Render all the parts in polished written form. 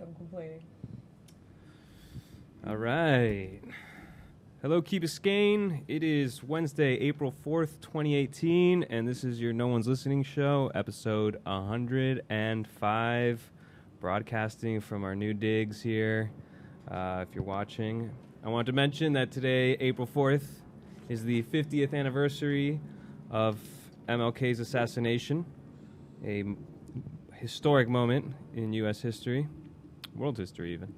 I'm complaining. All right. Hello, Key Biscayne. It is Wednesday, April 4th, 2018, and this is your No One's Listening show, episode 105, broadcasting from our new digs here. If you're watching, I want to mention that today, April 4th, is the 50th anniversary of MLK's assassination, a historic moment in U.S. history, world history even.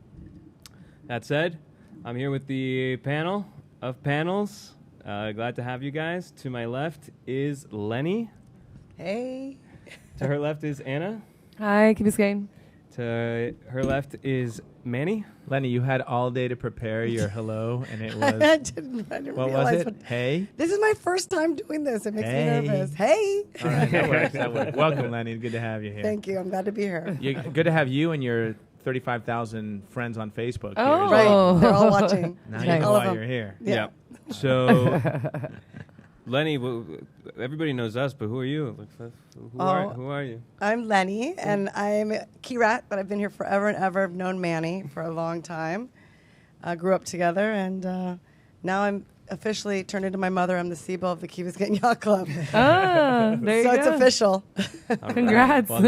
That said, I'm here with the panel of panels. Glad to have you guys. To my left is Leni. Hey. To her left is Anna. Hi, keep Biscayne. To her left is Manny. Leni, you had all day to prepare your hello, and it was... I didn't what realize was it? Hey? This is my first time doing this. It makes me nervous. Hey. All right, that works. That works. Welcome, Leni. Good to have you here. Thank you. I'm glad to be here. Good to have you and your 35,000 friends on Facebook Oh. here. Right. They're all watching. Now you Nice. know All of why them. you're here. Yeah. So, Leni, everybody knows us, but who are you? Who are you? I'm Leni, and I'm a key rat, but I've been here forever and ever. I've known Manny for a long time. Grew up together, and now I'm officially turned into my mother. I'm the CBO of the Key Biscayne Yacht Club. Ah, there So you it's go. official. Congrats. Well,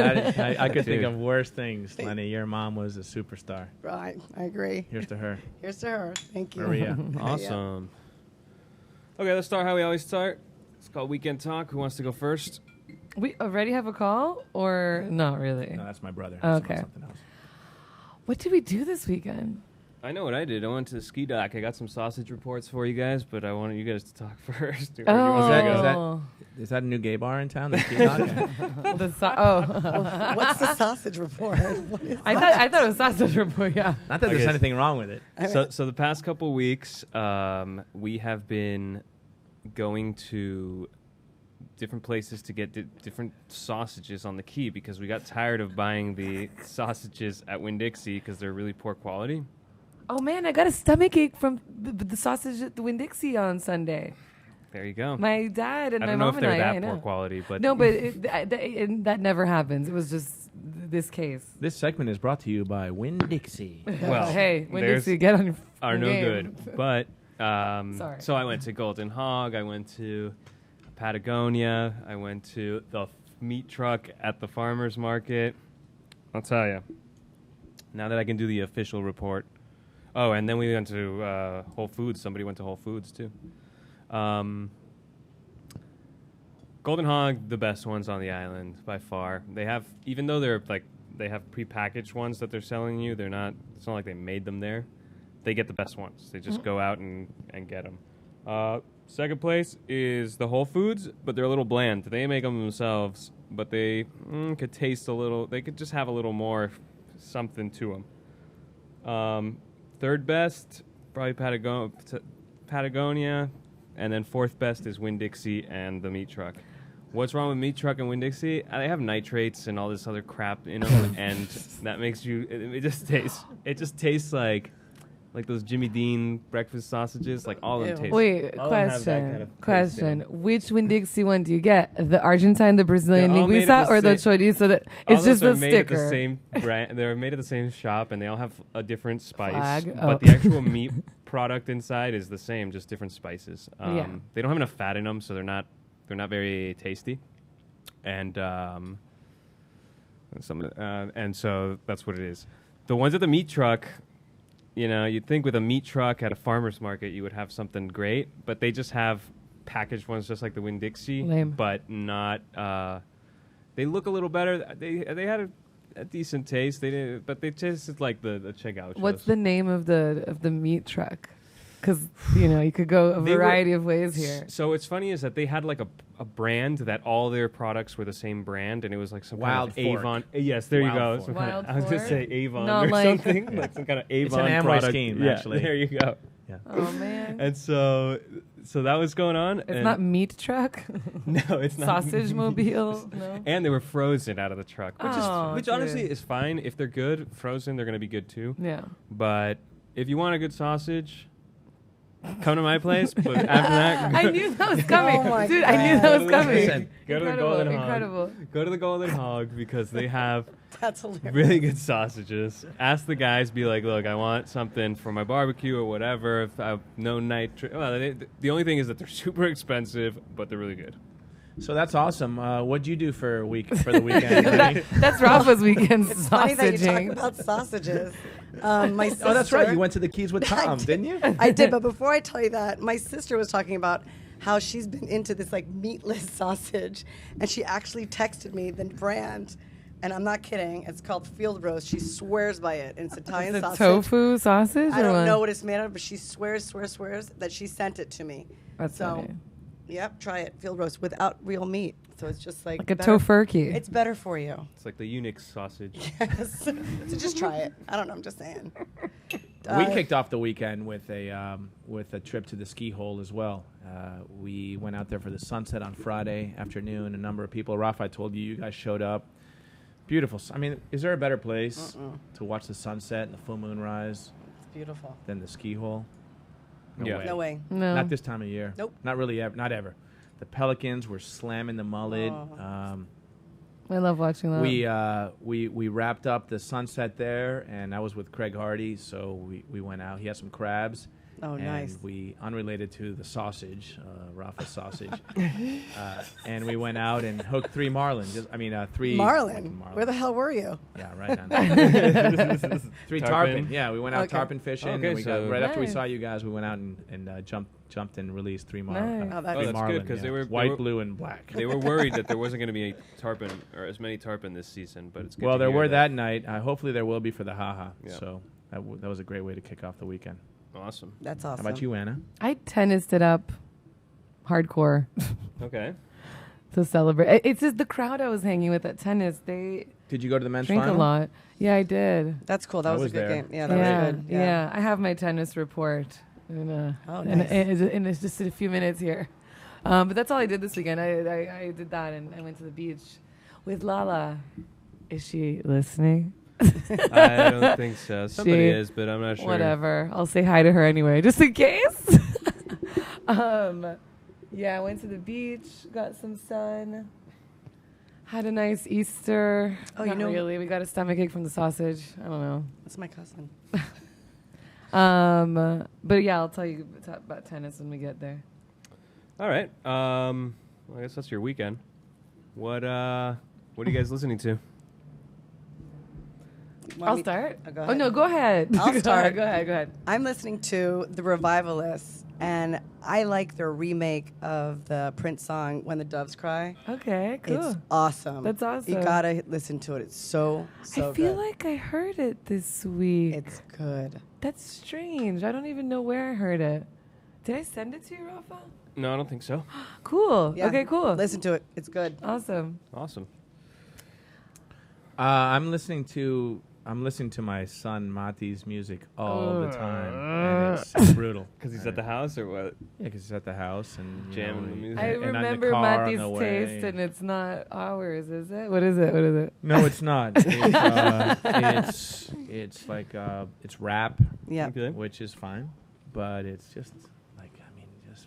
I could think of worse things, Leni. Your mom was a superstar. Right. I agree. Here's to her. Here's to her. Thank you. Maria. Awesome. Okay, let's start how we always start. It's called Weekend Talk. Who wants to go first? We already have a call, or not really? No, that's my brother. Okay. Something else. What did we do this weekend? I know what I did. I went to the ski dock. I got some sausage reports for you guys, but I wanted you guys to talk first. Is that a new gay bar in town? The ski dock? What's the sausage report? What is I thought it was sausage report. Yeah. Not that there's anything wrong with it. So the past couple weeks, we have been going to different places to get different sausages on the Key because we got tired of buying the sausages at Winn-Dixie because they're really poor quality. Oh man, I got a stomachache from the sausage at the Winn-Dixie on Sunday. There you go. My dad and I my don't know mom if they're and I that poor know. quality, but No, but that never happens. It was just this case. This segment is brought to you by Winn-Dixie. well, Hey, there's Winn-Dixie, get on your are no game. good. But Sorry. so I went to Golden Hog. I went to Patagonia. I went to the meat truck at the farmer's market. I'll tell you. Now that I can do the official report. Oh, and then we went to Whole Foods. Somebody went to Whole Foods, too. Golden Hog, the best ones on the island, by far. They have, even though they have prepackaged ones that they're selling you, it's not like they made them there. They get the best ones. They just go out and get them. Second place is the Whole Foods, but they're a little bland. They make them themselves, but they could taste a little. They could just have a little more something to them. Third best, probably Patagonia, and then fourth best is Winn-Dixie and the meat truck. What's wrong with meat truck and Winn-Dixie? They have nitrates and all this other crap in them, and that makes you. It just tastes like those Jimmy Dean breakfast sausages. Like all of them taste. Wait, all of them have that kind of taste in question. them. Which Winn-Dixie one do you get? The Argentine, the Brazilian They're all made linguiça, of the or the same- chorizo? That All it's just those the are made at sticker. the same brand. They're made at the same shop, and they all have a different spice. Flag. But Oh. the actual meat product inside is the same, just different spices. Yeah. They don't have enough fat in them, so they're not very tasty. And and so that's what it is. The ones at the meat truck, you'd think with a meat truck at a farmer's market you would have something great, but they just have packaged ones just like the Winn-Dixie, Lame. but not. They look a little better. They had a decent taste. They didn't, but they tasted like the Chegauchos. What's the name of the meat truck? Because you could go a variety of ways here. So what's funny is that they had like a brand that all their products were the same brand, and it was like some Wild kind of Fork. Avon. Yes, there you Wild go. Fork. Some kind of, Wild I was going to Fork? say Avon Not or like- something, like some kind of Avon It's an Amway product. scheme, Yeah, actually. there you go. Yeah. Oh man, And so that was going on. it's and not meat truck. No, it's not. Sausage mobile. No. And they were frozen out of the truck, Oh, which honestly is fine. If they're good frozen, they're going to be good too. Yeah. But if you want a good sausage, come to my place. But after that, I knew that was coming. Oh my Dude, I knew that was coming. Listen, go to the Incredible, Golden Hog. incredible. Go to the Golden Hog because they have That's hilarious. really good sausages. Ask the guys, be like, look, I want something for my barbecue or whatever. If I have no nitro. Well, the only thing is that they're super expensive, but they're really good. So that's awesome. What'd you do for the weekend? Lenny? That's Rafa's weekend It's funny that you talk sausaging. about sausages. My sister, Oh, that's right. You went to the Keys with Tom, didn't you? I did, but before I tell you that, my sister was talking about how she's been into this like meatless sausage, and she actually texted me the brand, and I'm not kidding. It's called Field Roast. She swears by it, and it's Italian The sausage. tofu sausage? I or don't what? know what it's made of, but she swears that she sent it to me. That's so. funny. Yep, try it. Field roast without real meat. So it's just like A better- tofurkey. It's better for you. It's like the Unix sausage. Yes. So just try it. I don't know. I'm just saying. We kicked off the weekend with a trip to the ski hole as well. We went out there for the sunset on Friday afternoon. A number of people. Rafa, I told you guys showed up. Beautiful. I mean, is there a better place to watch the sunset and the full moon rise It's beautiful. than the ski hole? Yeah. No way. No. Not this time of year. Nope. Not really ever. Not ever. The Pelicans were slamming the mullet. Oh. I love watching that. We wrapped up the sunset there, and I was with Craig Hardy, so we went out. He had some crabs. Oh, and nice. we, unrelated to the sausage, Rafa sausage, and we went out and hooked three marlin. Three Marlin. Where the hell were you? Yeah, right on. Three tarpon. Tarpon? Yeah, we went out Okay. tarpon fishing. Okay, and we got, so- right after we Nice. saw you guys, we went out and jumped and released three marlin. Nice. Oh, that's Oh, that's marlin, good because they were white, blue, and black. They were worried that there wasn't going to be a tarpon or as many tarpon this season, but it's good. Well, to there hear were that night. Hopefully, there will be for the haha. Yeah. So that was a great way to kick off the weekend. Awesome. That's awesome. How about you, Anna? I tennised it up hardcore Okay. to celebrate. It's just the crowd I was hanging with at tennis. They Did you go to the men's drink final? a lot. Yeah, I did. That's cool. That I was a was good there. game. Yeah, that yeah, was good. yeah. I have my tennis report in it's just in a few minutes here. But that's all I did this weekend. I did that, and I went to the beach with Lala. Is she listening? I don't think so. Somebody is, but I'm not sure. Whatever. I'll say hi to her anyway, just in case. Yeah, I went to the beach, got some sun, had a nice Easter. Oh, Not really. We got a stomachache from the sausage. I don't know. That's my cousin. But yeah, I'll tell you about tennis when we get there. All right. Well, I guess that's your weekend. What are you guys listening to? I'll start. Oh, go Oh ahead. no, go ahead. I'll start. Go ahead. I'm listening to the Revivalists, and I like their remake of the Prince song "When the Doves Cry." Okay, cool. It's awesome. That's awesome. You gotta listen to it. It's so I feel good. like I heard it this week. It's good. That's strange. I don't even know where I heard it. Did I send it to you, Rafa? No, I don't think so. Cool. Yeah. Okay, cool. Listen to it. It's good. Awesome. Awesome. I'm listening to my son Mati's music all the time, and it's brutal. Because he's at the house or what? Yeah, because he's at the house and Jamming the music. I and on the remember car on Matthew's the way. taste, and it's not ours, is it? What is it? What is it? No, it's not. It's like it's rap, Yeah. Okay. which is fine, but it's just like just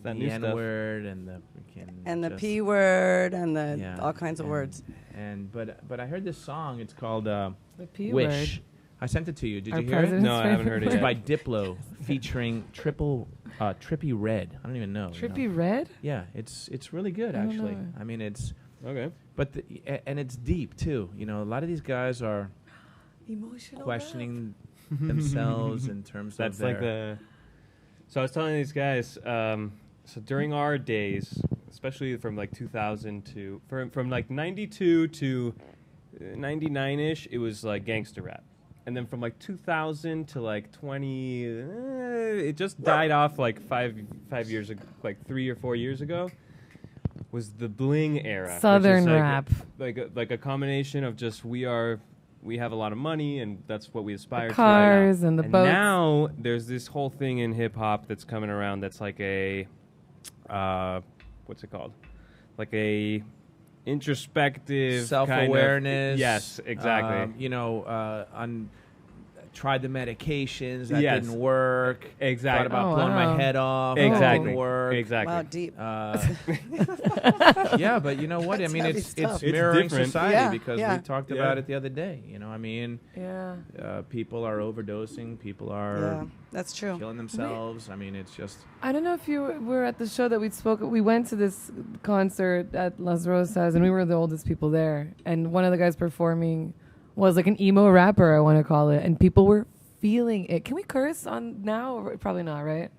that the new N stuff. word and the freaking And the just- P word and the yeah, all kinds of and- words. And but I heard this song. It's called The P Wish. word. I sent it to you. Did Our you hear it? president's No, I haven't heard it It's yet. by Diplo, featuring Trippy Red. I don't even know. you know. Trippy Red? Yeah, it's really good I don't actually. know. I mean, it's Okay. and it's deep too. You know, a lot of these guys are Emotional. questioning themselves in terms That's of their, like the. So I was telling these guys. So during our days, especially from like 2000 to from like 92 to 99ish, it was like gangster rap, and then from like 2000 to like 20, it just died off like five years ago, like 3 or 4 years ago. Was the bling era, which is Southern like rap. like a combination of just we have a lot of money and that's what we aspire to. Cars and the And boats. now there's this whole thing in hip hop that's coming around that's like a what's it called? Like a introspective self-awareness. Kind of, yes, exactly. tried the medications that didn't work. Exactly. Thought about blowing my head off. Exactly. That didn't work. Exactly. Wow, deep. Yeah, but you know what? I mean, it's stuff. mirroring different. society because Yeah. we talked about it the other day. You know, I mean, Yeah. people are overdosing. People are Yeah, that's true. killing themselves. I mean, it's just. I don't know if you were at the show that we spoke. We went to this concert at Las Rosas, and we were the oldest people there. And one of the guys performing was like an emo rapper, I want to call it, and people were feeling it. Can we curse on now? Or probably not, right?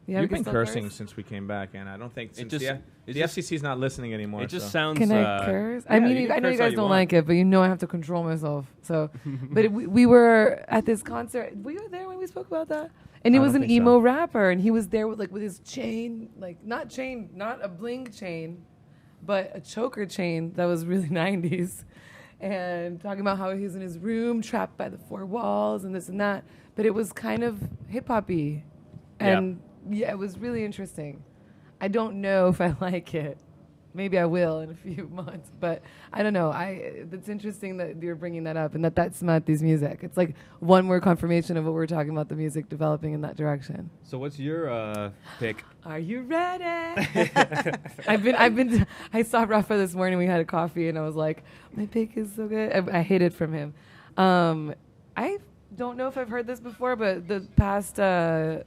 Yeah, You've been cursing since we came back, and I don't think since the FCC is not listening anymore. It just sounds. Can I curse? Yeah, I mean, I know you guys don't like it, but you know I have to control myself. So, but we were at this concert. Were you there when we spoke about that? And it was an emo rapper, and he was there with his chain, not a bling chain, but a choker chain that was really 90s. And talking about how he was in his room, trapped by the four walls, and this and that. But it was kind of hip-hop-y. And yeah, it was really interesting. I don't know if I like it. Maybe I will in a few months. But I don't know. It's interesting that you're bringing that up and that's Matthew's music. It's like one more confirmation of what we're talking about, the music developing in that direction. So what's your pick? Are you ready? I saw Rafa this morning. We had a coffee, and I was like, my pick is so good. I hid it from him. I don't know if I've heard this before, but the past the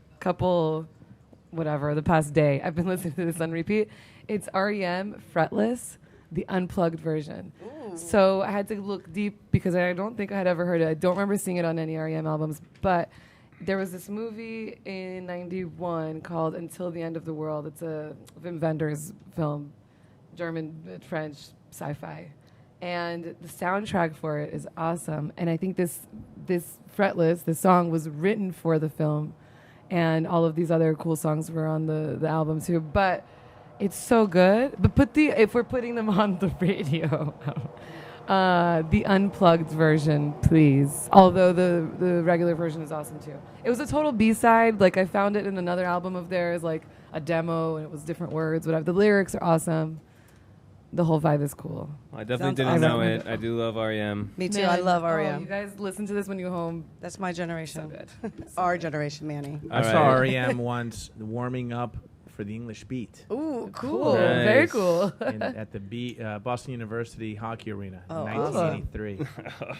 past day, I've been listening to this on repeat. It's REM Fretless, the unplugged version. Ooh. So I had to look deep because I don't think I had ever heard it. I don't remember seeing it on any REM albums, but there was this movie in '91 called Until the End of the World. It's a Wim Wenders film, German, French, sci-fi. And the soundtrack for it is awesome. And I think this Fretless, the song, was written for the film. And all of these other cool songs were on the album too. But it's so good. But if we're putting them on the radio, the unplugged version, please. Although the regular version is awesome too. It was a total B-side. Like I found it in another album of theirs, like a demo, and it was different words. Whatever. The lyrics are awesome. The whole vibe is cool. I definitely didn't know it. I do love REM. Me too. I love REM. You guys listen to this when you go home. That's my generation. So good. Our generation, Manny. I saw REM once warming up for the English Beat. Ooh, cool. Nice. Very cool. At the Boston University Hockey Arena in Oh, 1983.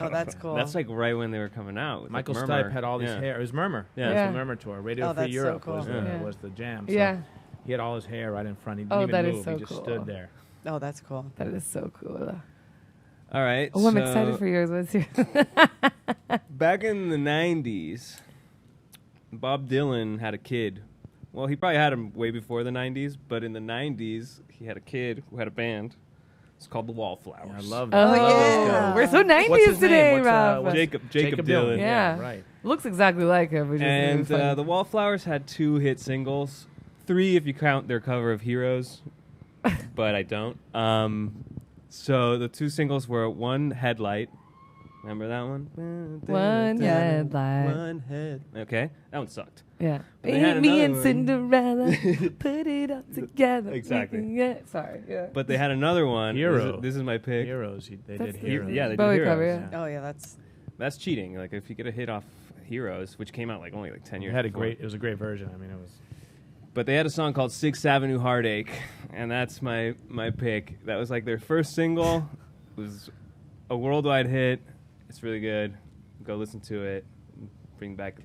Oh, that's cool. That's like right when they were coming out. With Michael like Stipe had all his hair. It was Murmur. Yeah. It was the Murmur tour. Radio Free that's so Europe cool. was the jam. So Yeah. he had all his hair right in front. He didn't even that move. is so He just cool. stood there. Oh, that's cool. That is so cool. All right. Oh, I'm excited for yours. What's yours? Back in the 90s, Bob Dylan had a kid. Well, he probably had him way before the 90s, but in the 90s, he had a kid who had a band. It's called the Wallflowers. Yeah, I love that. yeah. We're so 90s What's his today, name? Rafa. Jacob Dylan. Yeah. Right. Looks exactly like him. Which And is really funny. the Wallflowers had 2 hit singles. 3 if you count their cover of Heroes, but I don't. So the 2 singles were One Headlight. Remember that one? One headlight. One head. Okay, that one sucked. Yeah. But they had Me another and one. Cinderella put it all together. Exactly. Yeah. Sorry. Yeah. But they had another one. Hero. This is my pick. Heroes. They That's did the- Heroes. Yeah, they did Bowie Heroes. cover, yeah. Oh, yeah, that's... That's cheating. Like if you get a hit off Heroes, which came out like only 10 years. It before. was a great version. I mean, it was. But they had a song called 6th Avenue Heartache, and that's my pick. That was like their first single. It was a worldwide hit. It's really good. Go listen to it. Bring back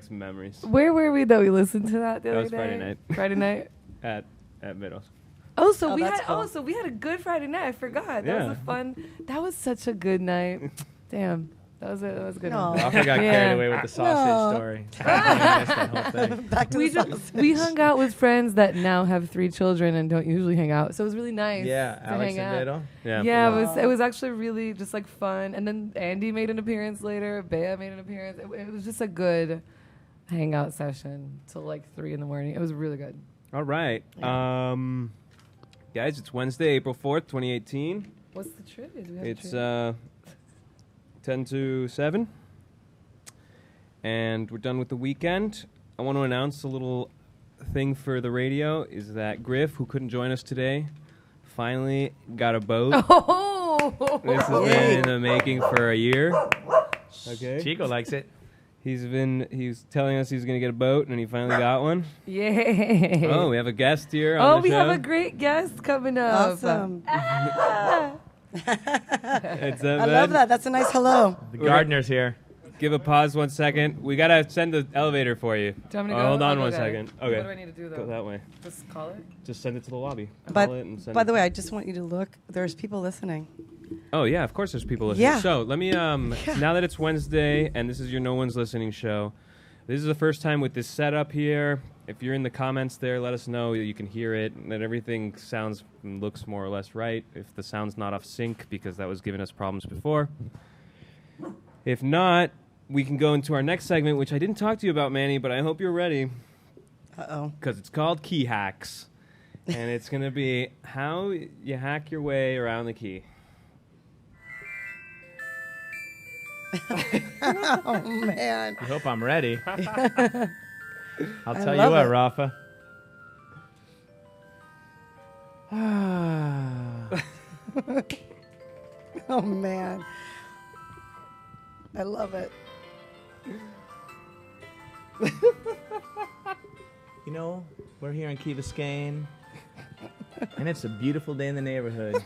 some memories. Where were we though? We listened to that the other was day. Friday night. Friday night. At Meadows. Oh, so Oh, we that's had. cool. Oh, so we had a good Friday night. I forgot. That Yeah. was a fun. That was such a good night. Damn. That was a good No. one. I got Yeah. carried away with the sausage No. story. I missed that whole thing. Back to We the just we hung out with friends that now have 3 children and don't usually hang out. So it was really nice. Yeah, to Alex hang and out. Beto. Yeah. It was actually really just like fun. And then Andy made an appearance later. Bea made an appearance. It was just a good hangout session till like 3 a.m. It was really good. All right. Guys, it's Wednesday, April 4th, 2018. What's the trivia? Do we have It's trivia? 10 to 7. And we're done with the weekend. I want to announce a little thing for the radio is that Griff, who couldn't join us today, finally got a boat. Oh! This has been in the making for a year. Okay. Chico likes it. He's telling us he's going to get a boat, and he finally got one. Yay. Oh, we have a guest here on the show. We have a great guest coming up. Awesome. Ah. I love that. That's a nice hello. The gardener's here. Give a pause 1 second. We got to send the elevator for you. Do you want me to go? Hold on I'll 1 go second. there. Okay. What do I need to do, though? Go that way. Just call it? Just send it to the lobby. But, Call it and send by it. the way, I just want you to look. There's people listening. Oh, yeah, of course there's people listening. Yeah. So let me, now that it's Wednesday and this is your No One's Listening show, this is the first time with this setup here. If you're in the comments there, let us know that you can hear it and that everything sounds and looks more or less right. If the sound's not off sync, because that was giving us problems before. If not, we can go into our next segment, which I didn't talk to you about, Manny, but I hope you're ready. Uh-oh. Because it's called Key Hacks. And it's going to be how you hack your way around the key. Oh, man. I hope I'm ready. I'll tell you love what, it. Rafa. Oh, man. I love it. You know, we're here in Biscayne, and it's a beautiful day in the neighborhood.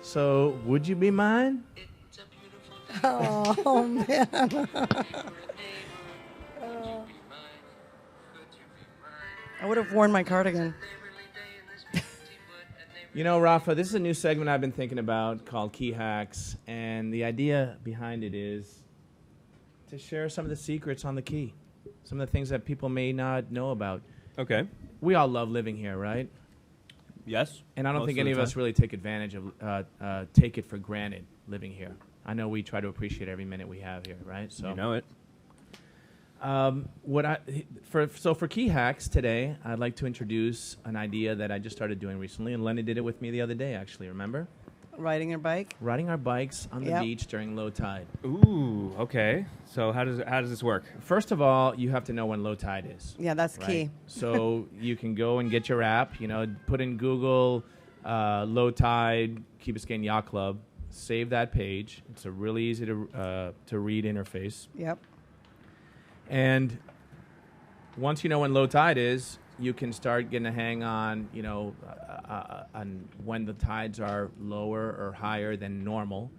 So, would you be mine? Oh, man. I would have worn my cardigan. You know, Rafa, this is a new segment I've been thinking about called Key Hacks, and the idea behind it is to share some of the secrets on the key, some of the things that people may not know about. Okay. We all love living here, right? Yes. And I don't Most think of any the of us time. really take advantage of, take it for granted living here. I know we try to appreciate every minute we have here, right? So You know it. For Key Hacks today, I'd like to introduce an idea that I just started doing recently, and Leni did it with me the other day, actually, remember? Riding your bike? Riding our bikes on the Yep. beach during low tide. Ooh, okay. So how does this work? First of all, you have to know when low tide is. Yeah, that's right? key. So you can go and get your app, put in Google low tide Key Biscayne Yacht Club, save that page. It's a really easy to read interface. Yep. And once you know when low tide is, you can start getting a hang on, on when the tides are lower or higher than normal.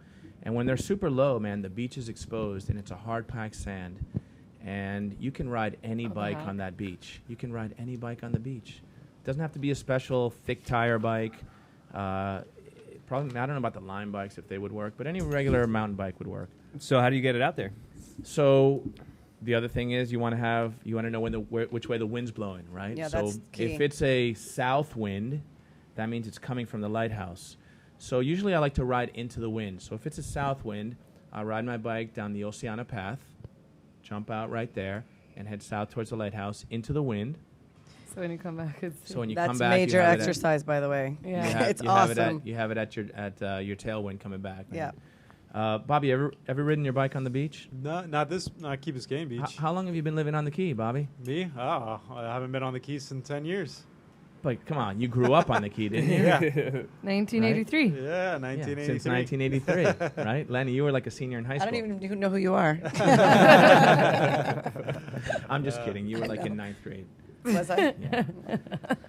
And when they're super low, man, the beach is exposed and it's a hard-packed sand. And you can ride any bike on that beach. You can ride any bike on the beach. It doesn't have to be a special thick tire bike. Probably, I don't know about the Lime bikes if they would work, but any regular mountain bike would work. So how do you get it out there? So the other thing is you want to know which way the wind's blowing, right? Yeah, so that's key. if it's a south wind, that means it's coming from the lighthouse. So usually I like to ride into the wind. So if it's a south wind, I'll ride my bike down the Oceana path, jump out right there, and head south towards the lighthouse into the wind. So when you come back, it's... So when you That's come back, major you have exercise, by the way. Yeah. It's you have awesome. you have it at your tailwind coming back. Yeah. Bobby, ever ridden your bike on the beach? No, not Key Biscayne Beach. How long have you been living on the Key, Bobby? Me? Oh, I haven't been on the Key in 10 years. But come on, you grew up on the Key, didn't you? Yeah. 1983. Yeah, 1983. Since 1983, right? Lenny, you were like a senior in high school. I don't even know who you are. I'm just kidding. You were like in 9th grade. Was I? Yeah.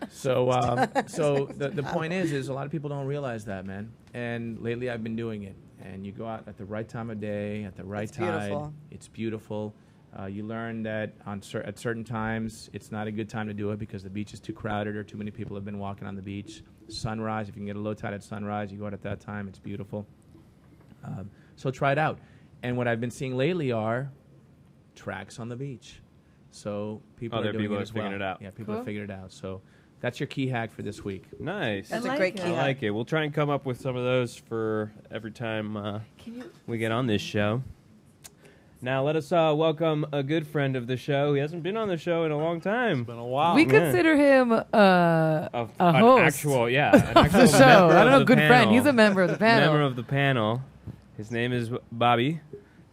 So the point is a lot of people don't realize that, man. And lately I've been doing it. And you go out at the right time of day, at the right It's tide. beautiful. It's beautiful. You learn that at certain times it's not a good time to do it because the beach is too crowded or too many people have been walking on the beach. Sunrise, if you can get a low tide at sunrise, you go out at that time. It's beautiful. So try it out. And what I've been seeing lately are tracks on the beach. So people are doing people it are as well. figuring it out. Yeah, people Cool. have figured it out. So that's your key hack for this week. Nice. That's I a great like key it. I hack. like it. We'll try and come up with some of those for every time we get on this show. Now let us welcome a good friend of the show. He hasn't been on the show in a long time. It's been a while. We yeah. consider him a An host actual, an of the actual show. member I don't of know, the good friend. panel. He's a member of the panel. Member of the panel. His name is Bobby.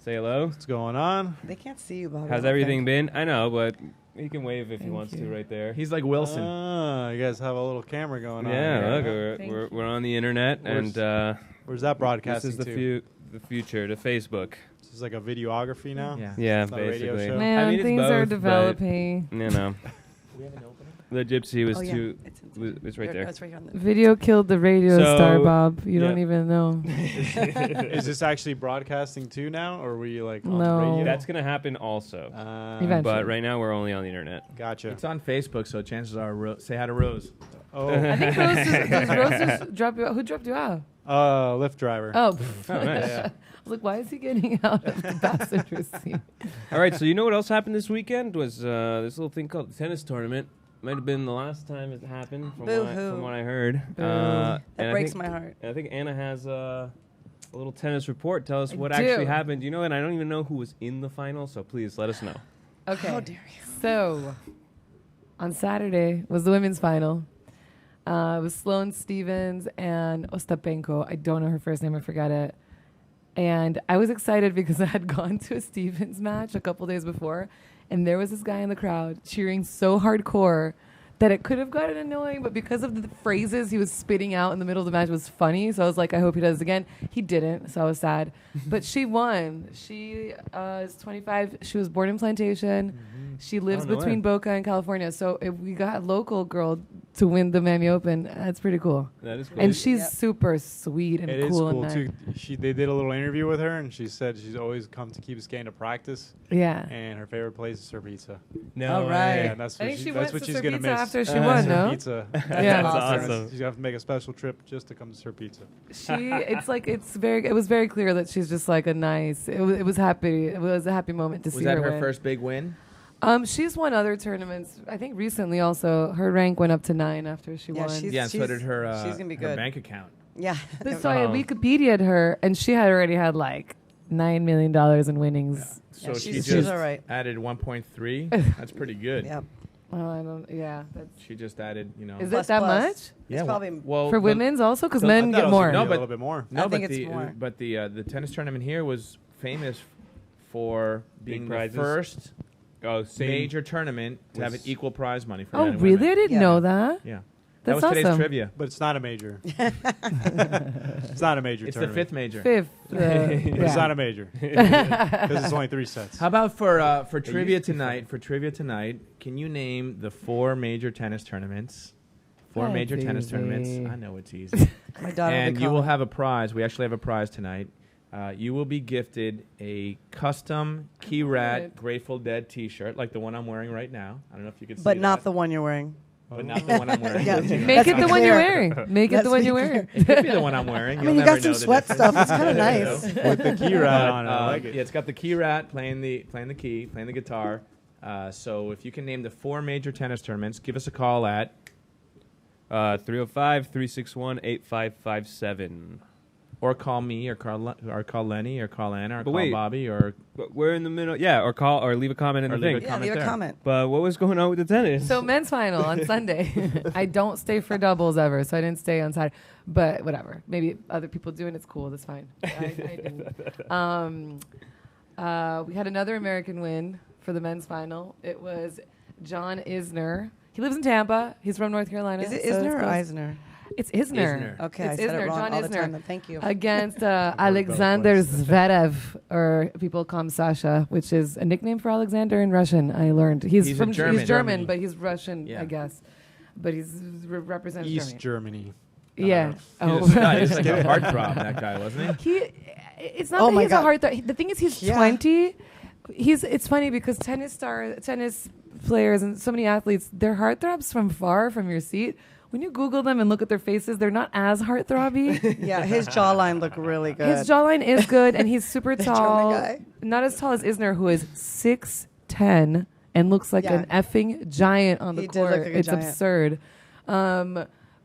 Say hello. What's going on? They can't see you, Bobby. How's everything been? I know, but he can wave if he Thank wants you. to right there. He's like Wilson. You guys have a little camera going on. Yeah, here. look, Thank we're on the internet, Where's and Where's that this broadcasting is the to? the future, to Facebook. It's just like a videography now. Yeah, It's not a radio basically. show. Man, I mean, it's things are both, but, developing. You know, We have an opening. the gypsy was Oh, yeah. too. It's Was right there. It's right here on the Video killed the radio So, star, Bob. You yeah. don't even know. Is this actually broadcasting too now, or were you like on No. radio? That's gonna happen also. Eventually. But right now we're only on the internet. Gotcha. It's on Facebook, so chances are say hi to Rose. Oh, I think Rose does Rose just drop you out? Who dropped you out? Lyft driver. Oh, Oh, nice. Yeah. I was like, why is he getting out of the passenger seat? All right, so you know what else happened this weekend was this little thing called the tennis tournament. Might have been the last time it happened, from what I heard. That and breaks I think, my heart. I think Anna has a little tennis report. Tell us I what do. actually happened. You know, and I don't even know who was in the final, so please let us know. Okay. How dare you? So, on Saturday was the women's final. It was Sloane Stevens and Ostapenko. I don't know her first name. I forgot it. And I was excited because I had gone to a Stevens match a couple days before, and there was this guy in the crowd cheering so hardcore that it could have gotten annoying, but because of the phrases he was spitting out in the middle of the match was funny, so I was like, I hope he does it again. He didn't, so I was sad. But she won. She is 25. She was born in Plantation. She lives Oh, no between way. Boca and California, so if we got a local girl to win the Miami Open, that's pretty cool. That is cool. And she's Yep. super sweet and It is cool. cool and too. They did a little interview with her, and she said she's always come to Key Biscayne to practice, Yeah. and her favorite place is Sir Pizza. no All right. way. Yeah, that's I what, think she that's went what to she's Sir gonna Pizza miss. after she Sir won, no? Pizza. Yeah. That's Awesome. awesome. She's gonna have to make a special trip just to come to Sir Pizza. It was very clear that she's just like a nice, it was a happy moment to Was see that her her win. first big win? She's won other tournaments. I think recently also her rank went up to 9 after she Yeah, won. she's- Yeah, and so did her. she's gonna be her good. bank account. Yeah. But so I Oh. Wikipedia'd her, and she had already had like $9 million in winnings. So Yeah, she she's just all right. added 1.3. That's pretty good. Yep. Well, I don't. Yeah, that's, She just added, is Plus, it that plus. much Yeah, It's probably well for the- women's also? Because the- I men thought it get was more. gonna be No, a but- little bit more. No, I think but it's the more. but the tennis tournament here was famous for being the prizes. first Oh, same. major tournament to have an Was- equal prize money for Oh, men and really? women. I didn't Yeah. know that. Yeah, That's that was today's awesome. trivia. But it's not a major. It's not a major It's the tournament. fifth major. Fifth. It's not a major because it's only 3 sets. How about for trivia tonight? For trivia tonight, can you name the 4 major tennis tournaments? 4 That's major tennis easy. tournaments. I know it's easy. My daughter will And be you will calling. have a prize. We actually have a prize tonight. You will be gifted a custom Key Rat it. Grateful Dead T-shirt, like the one I'm wearing right now. I don't know if you can see But not that. the one you're wearing. But not the one I'm wearing. Yeah. Make Let's it be the one you're clear. wearing. Make it Let's the one be you're clear. wearing. It could be the one I'm wearing. I You'll mean, you never got some know the sweat difference. stuff. It's kind of You nice. know? With the key rat on it. I like it. Yeah, it's got the Key Rat playing the key, playing the guitar. So if you can name the 4 major tennis tournaments, give us a call at 305-361-8557. or call me or call Leni or call Anna or But call wait. Bobby or But we're in the middle. Yeah, or call or leave a comment in Or the leave thing. a Yeah, leave a there. comment. But what was going on with the tennis? So men's final on Sunday. I don't stay for doubles ever, so I didn't stay on Saturday. But whatever. Maybe other people do, and it's cool. That's fine. I didn't. We had another American win for the men's final. It was John Isner. He lives in Tampa. He's from North Carolina. Is it so it's Isner or close. Eisner? It's Isner. Isner. Okay, It's I said Isner, it wrong John all the Isner. time. But thank you. Against Alexander Zverev, or people call him Sasha, which is a nickname for Alexander in Russian. I learned He's from German. He's German, Germany. but he's Russian, Yeah. I guess. But he's represents East Germany. Germany. Yeah. He was like a heartthrob, that guy, wasn't he? It's not Oh that my he's God. a heart. The thing is, he's Yeah. 20. It's funny because tennis players and so many athletes, they're heartthrobs from far from your seat. When you Google them and look at their faces, they're not as heartthrobby. Yeah, his jawline looked really good. His jawline is good, and he's super The German tall. guy. Not as tall as Isner, who is 6'10" and looks like Yeah. an effing giant on the He did court. look like a It's giant. absurd.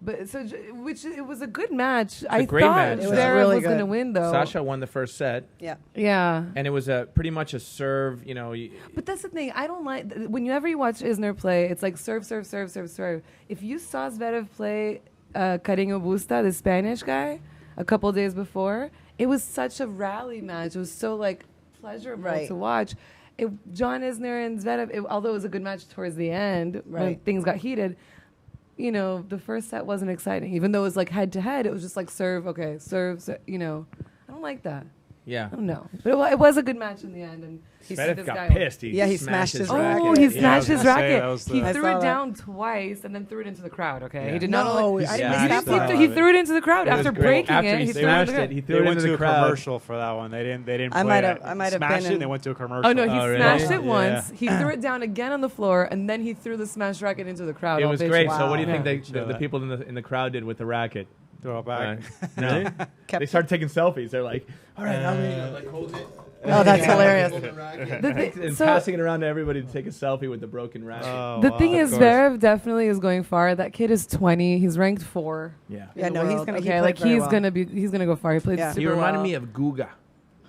But so, which it was a good match. I great thought match. It was Zverev really was going to good. win, though. Sasha won the first set, Yeah. Yeah. and it was pretty much a serve. You know, But that's the thing. I don't like whenever you watch Isner play. It's like serve, serve, serve, serve, serve. If you saw Zverev play Carreño Busta, the Spanish guy, a couple days before, it was such a rally match. It was so like pleasurable Right. to watch. John Isner and Zverev, although it was a good match towards the end when Right. things got heated. You know, the first set wasn't exciting, even though it was like head to head. It was just like serve, okay, serve. I don't like that. Yeah. Oh, no. But it was a good match in the end. And Zverev got pissed. He smashed his racket. Oh, he smashed his racket. He He threw it down twice and then threw it into the crowd, okay? Yeah. He did not only... I didn't miss that part. He threw it into the crowd after breaking After it. he He threw it into smashed the crowd. it, he threw They it went into to the a crowd. commercial for that one. They didn't play I might it. have been Smashed it. in- And they went to a commercial. Oh, no, he really? smashed it Yeah. once. He threw it down again on the floor, and then he threw the smashed racket into the crowd. It all was bitch. great. Wow. So what do you Yeah. think the people in the crowd did with the racket? Throw it back. No. Kept They started taking selfies. They're like, all right, like holding it. Oh, that's hilarious. And So- passing it around to everybody to take a selfie with the broken racket. Oh, The wow. thing Of is, course. Zverev definitely is going far. That kid is 20. He's ranked 4. Yeah. Yeah, in no, the he's world. gonna. Okay, like he's gonna go far. He played Yeah. super He reminded well. me of Guga.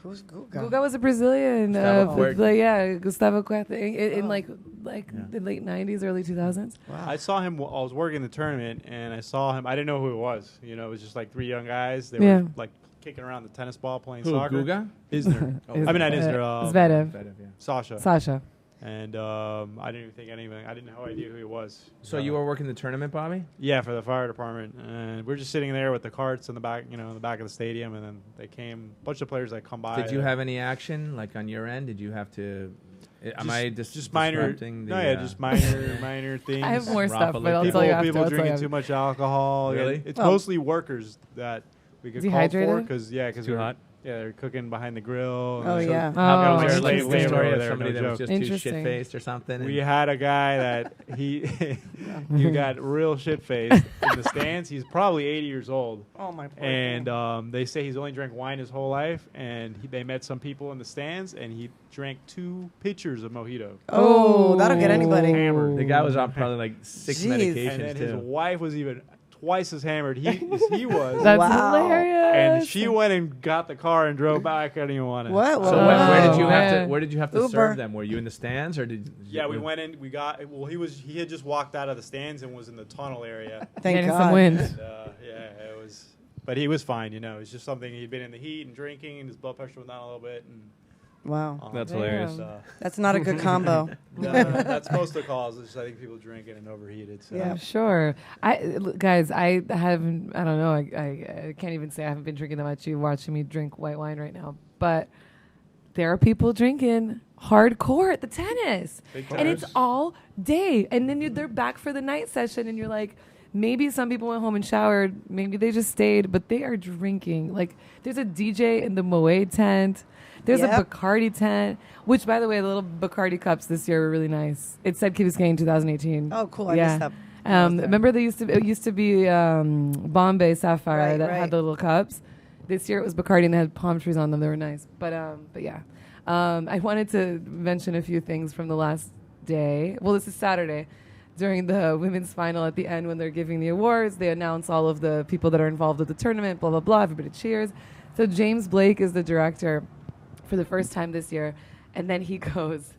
Who's Guga? Guga was a Brazilian. Gustavo Kuerten. Gustavo Kuerten in like Yeah. the late 90s, early 2000s. Wow. I saw him. I was working the tournament, and I saw him. I didn't know who it was. You know, it was just like 3 young guys. They Yeah. were like kicking around the tennis ball, playing Who, soccer. Guga? Isner. I mean, not Isner. Zverev. Yeah. Sasha. Sasha. And I didn't even think anything. I didn't have no idea who he was. So you were working the tournament, Bobby? Yeah, for the fire department, and we're just sitting there with the carts in the back, in the back of the stadium, and then they came. A bunch of players that come by. Did you have any action, like on your end? Did you have to? Am I just minor? disrupting No, the, yeah, just minor things. I have more Rafa stuff, but I'll licked tell you after. People I'll tell you drinking after. too much alcohol. Really? Yeah, it's Well- mostly workers that we could call Dehydrated? for because Too hot? Yeah, they're cooking behind the grill. Oh, yeah. Oh, Was there Slave like a labor story over of there, somebody no that was joke. just too Interesting. shit-faced or something? We had a guy that he got real shit faced in the stands. He's probably 80 years old. Oh my. Poor And thing. they say he's only drank wine his whole life, and they met some people in the stands, and he drank 2 pitchers of mojito. Oh, that'll get anybody. Hammered. The guy was on probably like 6 Jeez. medications And then his too. wife was even twice as hammered as he was. That's Wow. hilarious. And she went and got the car and drove back. I didn't even want to. What? So Wow. where did you have man. to? Where did you have to Uber. serve them? Were you in the stands or did? Yeah, we went in. We got. Well, he had just walked out of the stands and was in the tunnel area. Thank Getting God. some wind. And, yeah, it was. But he was fine. It's just something he'd been in the heat and drinking, and his blood pressure went down a little bit. And Wow. That's Damn. hilarious. That's not a good combo. that's most of the cause. Is I think people drinking and overheated. So. Yeah. Sure. Guys, I don't know. I can't even say I haven't been drinking that much. You're watching me drink white wine right now. But there are people drinking hardcore at the tennis. Big And it's times. all day. And then they're back for the night session, and you're like, maybe some people went home and showered. Maybe they just stayed, but they are drinking. Like, there's a DJ in the Moët tent. There's a Yep. Bacardi tent, which, by the way, the little Bacardi cups this year were really nice. It said Biscayne 2018. Oh, cool. I Yeah. missed that. I was there. Remember it used to be Bombay Sapphire Right, that right. had the little cups. This year it was Bacardi and they had palm trees on them. They were nice. But yeah. I wanted to mention a few things from the last day. Well, this is Saturday. During the women's final at the end when they're giving the awards, they announce all of the people that are involved with the tournament, blah, blah, blah. Everybody cheers. So James Blake is the director for the first time this year. And then he goes,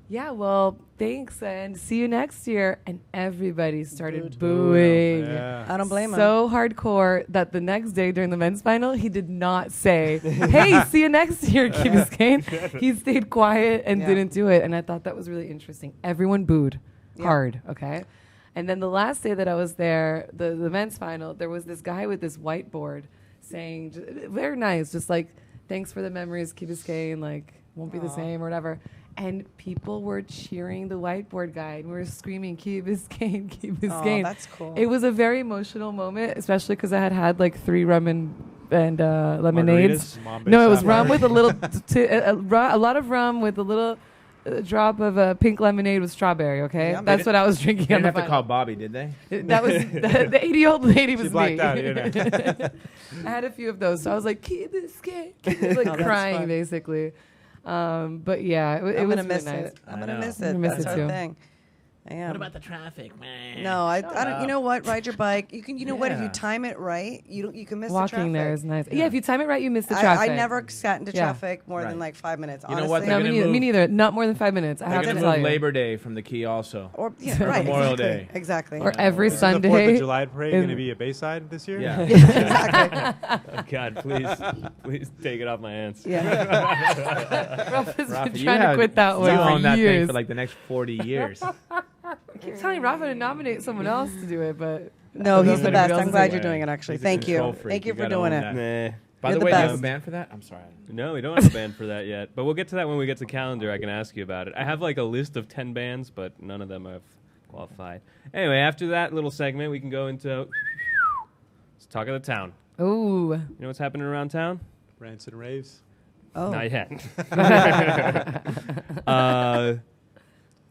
yeah, well, thanks, and see you next year. And everybody started booing. Yeah. I don't blame him. So hardcore that the next day during the men's final, he did not say, hey, see you next year, Key Biscayne. He stayed quiet and Yeah. didn't do it. And I thought that was really interesting. Everyone booed Yeah. hard, okay? And then the last day that I was there, the men's final, there was this guy with this whiteboard saying, very nice, just like, thanks for the memories, Key Biscayne, like, won't be the Aw. same or whatever. And people were cheering the whiteboard guy, and we were screaming, Key Biscayne, Key Oh, Biscayne. that's cool. It was a very emotional moment, especially because I had like 3 rum and lemonades. Margaritas? Bombay No, it was Sapphire. rum with a little, a lot of rum with a little drop of pink lemonade with strawberry. Okay, Yeah. that's what I was drinking. They on didn't the have to call final. Bobby, did they? That was the 80-year-old lady was She blacked me. out, didn't I had a few of those, so I was like, "Keep Biscayne," like Oh, that's crying fun. basically. But yeah, it I'm was gonna miss really nice. it. I'm I gonna know. miss I'm it. gonna miss That's it our too. thing. I am. What about the traffic, man? No, I don't. You know what? Ride your bike. You can. You know what? If you Yeah. time it right, you can miss the Walking traffic. there is nice. Yeah. Yeah, if you time it right, you miss the I traffic. never sat into Yeah. traffic more than Right. like 5 minutes. You know honestly. what? No, They're me gonna neither, move- me neither. Not more than 5 minutes. I They're have going to to tell move you. Labor Day from the key also. Or yeah, right. Memorial exactly. Day. Exactly. Or every Is the 4th Sunday. of July parade in- going to be a Bayside this year? Yeah. exactly. Oh, God, please take it off my hands. Yeah. Rafa's been Rafa, trying to quit that you one own for that thing years. for like the next 40 years. I keep telling Rafa to nominate someone else to do it, but No, he's Nobody the best. else I'm is glad doing you're it. doing it. Actually, He's a thank you. control freak. Thank you You for gotta doing own it. that. Nah. By You're the the way, do you have best. a band for that? I'm sorry. No, we don't have a band for that yet. But we'll get to that when we get to calendar. I can ask you about it. I have like a list of 10 bands, but none of them have qualified. Anyway, after that little segment, we can go into let's talk of the town. Ooh. You know what's happening around town? Rants and raves. Oh. Not yet.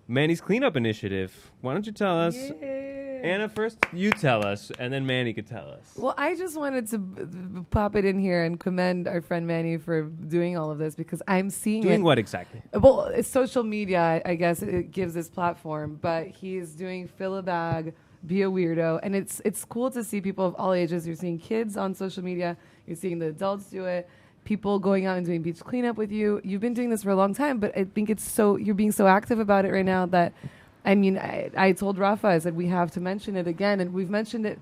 Manny's cleanup initiative. Why don't you tell us? Anna, first you tell us, and then Manny could tell us. Well, I just wanted to pop it in here and commend our friend Manny for doing all of this because I'm seeing Doing it. what exactly? Well, it's social media, I guess it gives this platform, but he's doing fill a bag, be a weirdo, and it's cool to see people of all ages. You're seeing kids on social media, you're seeing the adults do it, people going out and doing beach cleanup with you. You've been doing this for a long time, but I think you're being so active about it right now that, I mean, I told Rafa, I said we have to mention it again, and we've mentioned it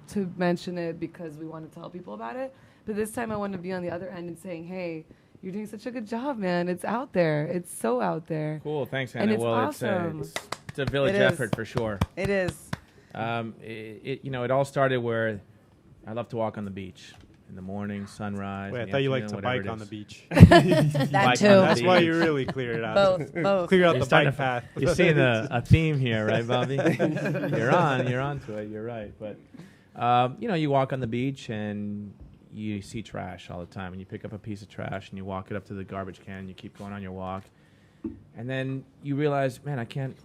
because we want to tell people about it. But this time I want to be on the other end and saying, hey, you're doing such a good job, man. It's out there. It's so out there. Cool. Thanks, Anna. And it's well, awesome. it's a village It is. effort for sure. It is. It all started where I love to walk on the beach in the morning, sunrise. Wait, in I the thought you liked afternoon, to whatever bike it on the is. beach. That Bike too. on the That's why beach. you really clear it out. Both. Clear out You're the starting bike to- path. You're seeing a theme here, right, Bobby? You're onto it. You're right. But you walk on the beach and you see trash all the time, and you pick up a piece of trash and you walk it up to the garbage can. And you keep going on your walk, and then you realize, man, I can't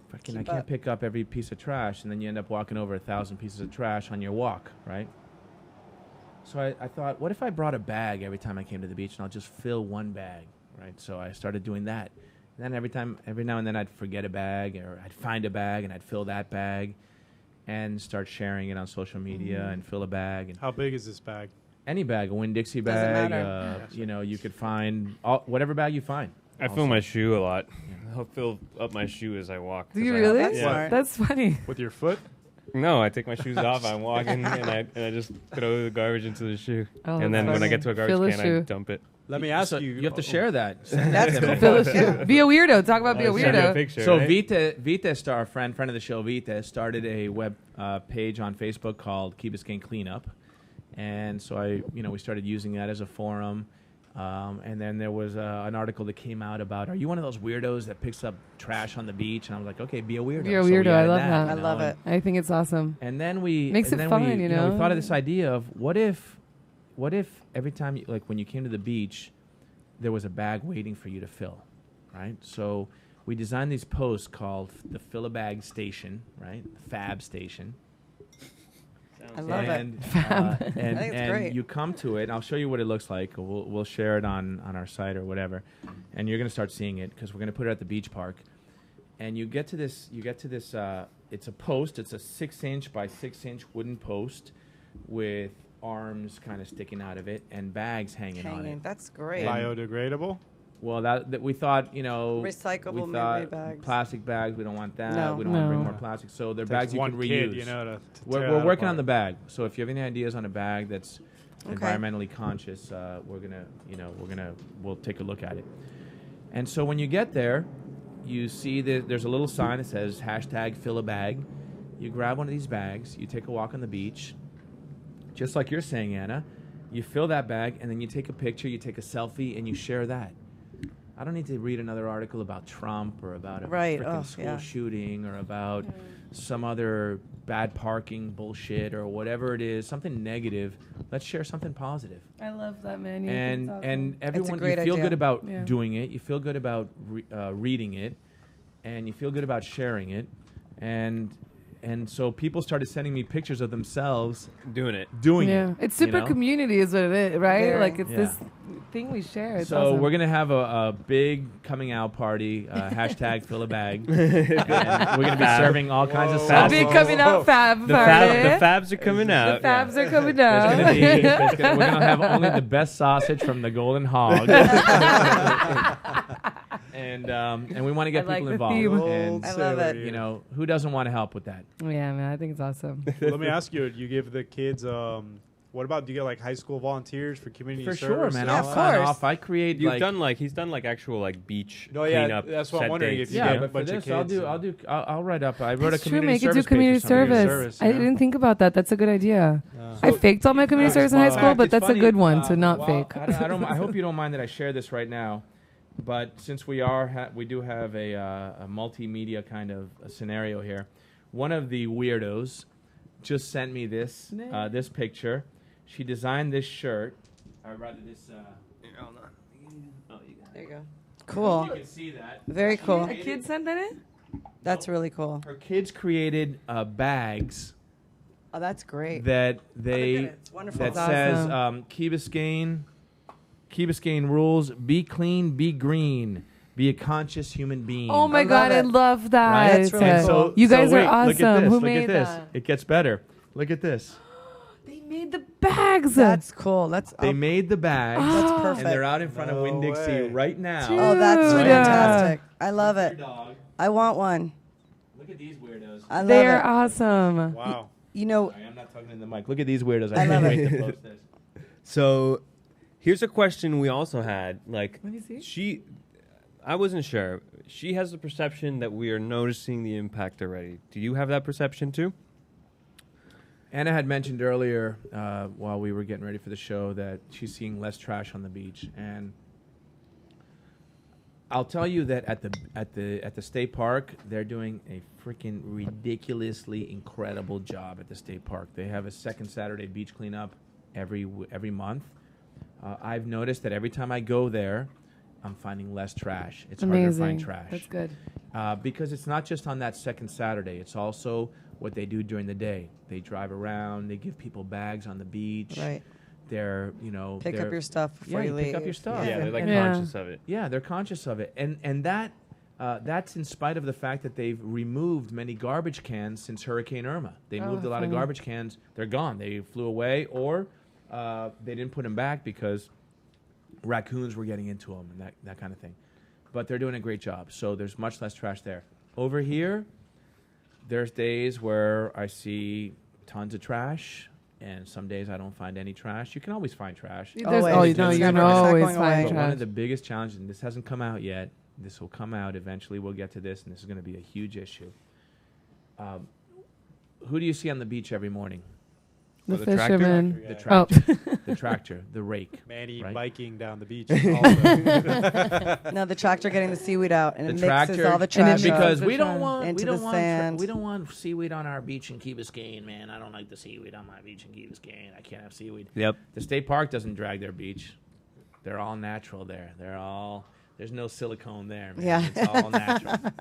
pick up every piece of trash, and then you end up walking over 1,000 pieces of trash on your walk, right? So I thought, what if I brought a bag every time I came to the beach, and I'll just fill one bag, right? So I started doing that. And then every now and then I'd forget a bag, or I'd find a bag, and I'd fill that bag, and start sharing it on social media, and fill a bag. And How big is this bag? any bag, a Winn-Dixie Doesn't bag, matter. you could find whatever bag you find. I fill my shoe a lot. I'll fill up my shoe as I walk. Do you 'cause really? That's Yeah. smart. That's funny. With your foot? No, I take my shoes off. I'm walking, and I just throw the garbage into the shoe. Oh, And then that's when I funny. get to a Fill a garbage can, I shoe. dump it. Let me ask So you. you have to share that. Send That's that to cool. me. Fill a shoe. Be a weirdo. Talk about be a I'll send you a weirdo. picture, So right? Vita Star, friend of the show, Vita, started a web page on Facebook called Biscayne Cleanup, and so we started using that as a forum, and then there was an article that came out about, are you one of those weirdos that picks up trash on the beach? And I was like, okay, be a weirdo. Be a So we weirdo. I added love that. I love it. I think it's awesome. And then we Makes and it then fun, we, you we know? thought of this idea of what if every time when you came to the beach, there was a bag waiting for you to fill, right? So we designed these posts called the Fill a Bag Station, right? The Fab Station. I love it. and, I think it's great. you come to it, and I'll show you what it looks like. We'll share it on our site or whatever, and you're going to start seeing it because we're going to put it at the beach park. And you get to this. It's a post. It's a 6-inch by 6-inch wooden post with arms kind of sticking out of it and bags hanging on it. That's great. Biodegradable? Well, that we thought, Recyclable we maybe thought bags. plastic bags. We don't want that. No. We don't want to bring No. more plastic. So they're Takes bags you one can kid, reuse. to We're tear that working on the apart. bag. So if you have any ideas on a bag that's environmentally conscious, we'll take a look at it. And so when you get there, you see that there's a little sign that says #fill-a-bag. You grab one of these bags, you take a walk on the beach, just like you're saying, Anna. You fill that bag, and then you take a picture, you take a selfie, and you share that. I don't need to read another article about Trump or about a Right. freaking Oh, school yeah. shooting or about some other bad parking bullshit or whatever it is, something negative. Let's share something positive. I love that, man. And everyone, you great feel idea. good about Yeah. doing it. You feel good about reading it, and you feel good about sharing it. And so people started sending me pictures of themselves Doing it. doing Yeah, it. it's super you know? community, is what it is, right? Very. Like it's Yeah. this thing we share. It's So awesome. we're gonna have a big coming out party. #fill-a-bag. And we're gonna be serving all kinds of a sauces. big coming out fab The party. fabs are coming out. The fabs are coming There's down. gonna be, we're gonna have only the best sausage from the Golden Hog. And we want to get I like people the involved. theme. And I love it. who doesn't want to help with that? Yeah, man, I think it's awesome. Let me ask you, you give the kids What about, do you get like high school volunteers for community For service? sure, man. and I'll all sign that? off. I create He's done like actual like beach No, yeah, cleanup. that's what I'm set wondering dates. if you Yeah, get a but for bunch of this, kids. I'll write up. I wrote That's a true. community Make it do service page or community something. service. I didn't think about that. That's a good idea. Yeah. I faked all my community service in high school, but that's a good one to not fake. I hope you don't mind that I share this right now, but since we do have a multimedia kind of a scenario here, one of the weirdos just sent me this picture. She designed this shirt, or rather this. There you go. Cool. You can see that. Very cool. A kid sent that in? That's really cool. Her kids created bags Oh, that's great. that Look at it. It's wonderful. that That's says awesome. Key Biscayne rules: be clean, be green, be a conscious human being. Oh my I love God, I it. love that. Right? That's really And cool. You guys wait, are awesome. Look at this. Who look made at this. that? It gets better. Look at this. They made the bags. That's cool. That's They made the bags, That's Oh. perfect. and they're out in front of No Winn-Dixie way. right now. Dude. Oh, that's Dude. fantastic. I love Your it. dog. I want one. Look at these weirdos. I love They're it. awesome. Wow. You know, Sorry, I'm not talking in the mic. Look at these weirdos. I I love can't wait it. to post this. So, here's a question we also had. Like, Let me see. I wasn't sure. She has the perception that we are noticing the impact already. Do you have that perception too? Anna had mentioned earlier, while we were getting ready for the show, that she's seeing less trash on the beach, and I'll tell you that at the state park, they're doing a freaking ridiculously incredible job at the state park. They have a second Saturday beach cleanup every month. I've noticed that every time I go there, I'm finding less trash. It's harder to find Amazing. trash. That's good. Because it's not just on that second Saturday. It's also what they do during the day. They drive around. They give people bags on the beach. right. They're, Pick up they're- your stuff before you you leave. pick up your stuff. Yeah, they're like Yeah. conscious of it. Yeah, they're conscious of it, and that's in spite of the fact that they've removed many garbage cans since Hurricane Irma. They moved a lot of funny. garbage cans. They're gone. They flew away, or they didn't put them back because raccoons were getting into them and that kind of thing. But they're doing a great job. So there's much less trash there. Over here, there's days where I see tons of trash. And some days I don't find any trash. You can always find trash. There's, Always. no, It's you're never- it's not always going find away. But one trash. of the biggest challenges, and this hasn't come out yet, this will come out eventually. We'll get to this, and this is going to be a huge issue. Who do you see on the beach every morning? The the tractor? fisherman. The Oh. tractor. The tractor, the rake. Manny Right. biking down the beach. Also. No, the tractor getting the seaweed out, and The it mixes tractor- all the And trash it out. Because the we don't trash. want Into we the don't want sand. we don't want seaweed on our beach in Key Biscayne, man. I don't like the seaweed on my beach in Key Biscayne. I can't have seaweed. Yep. The state park doesn't drag their beach. They're all natural there. There's no silicone there, man. Yeah. It's all natural.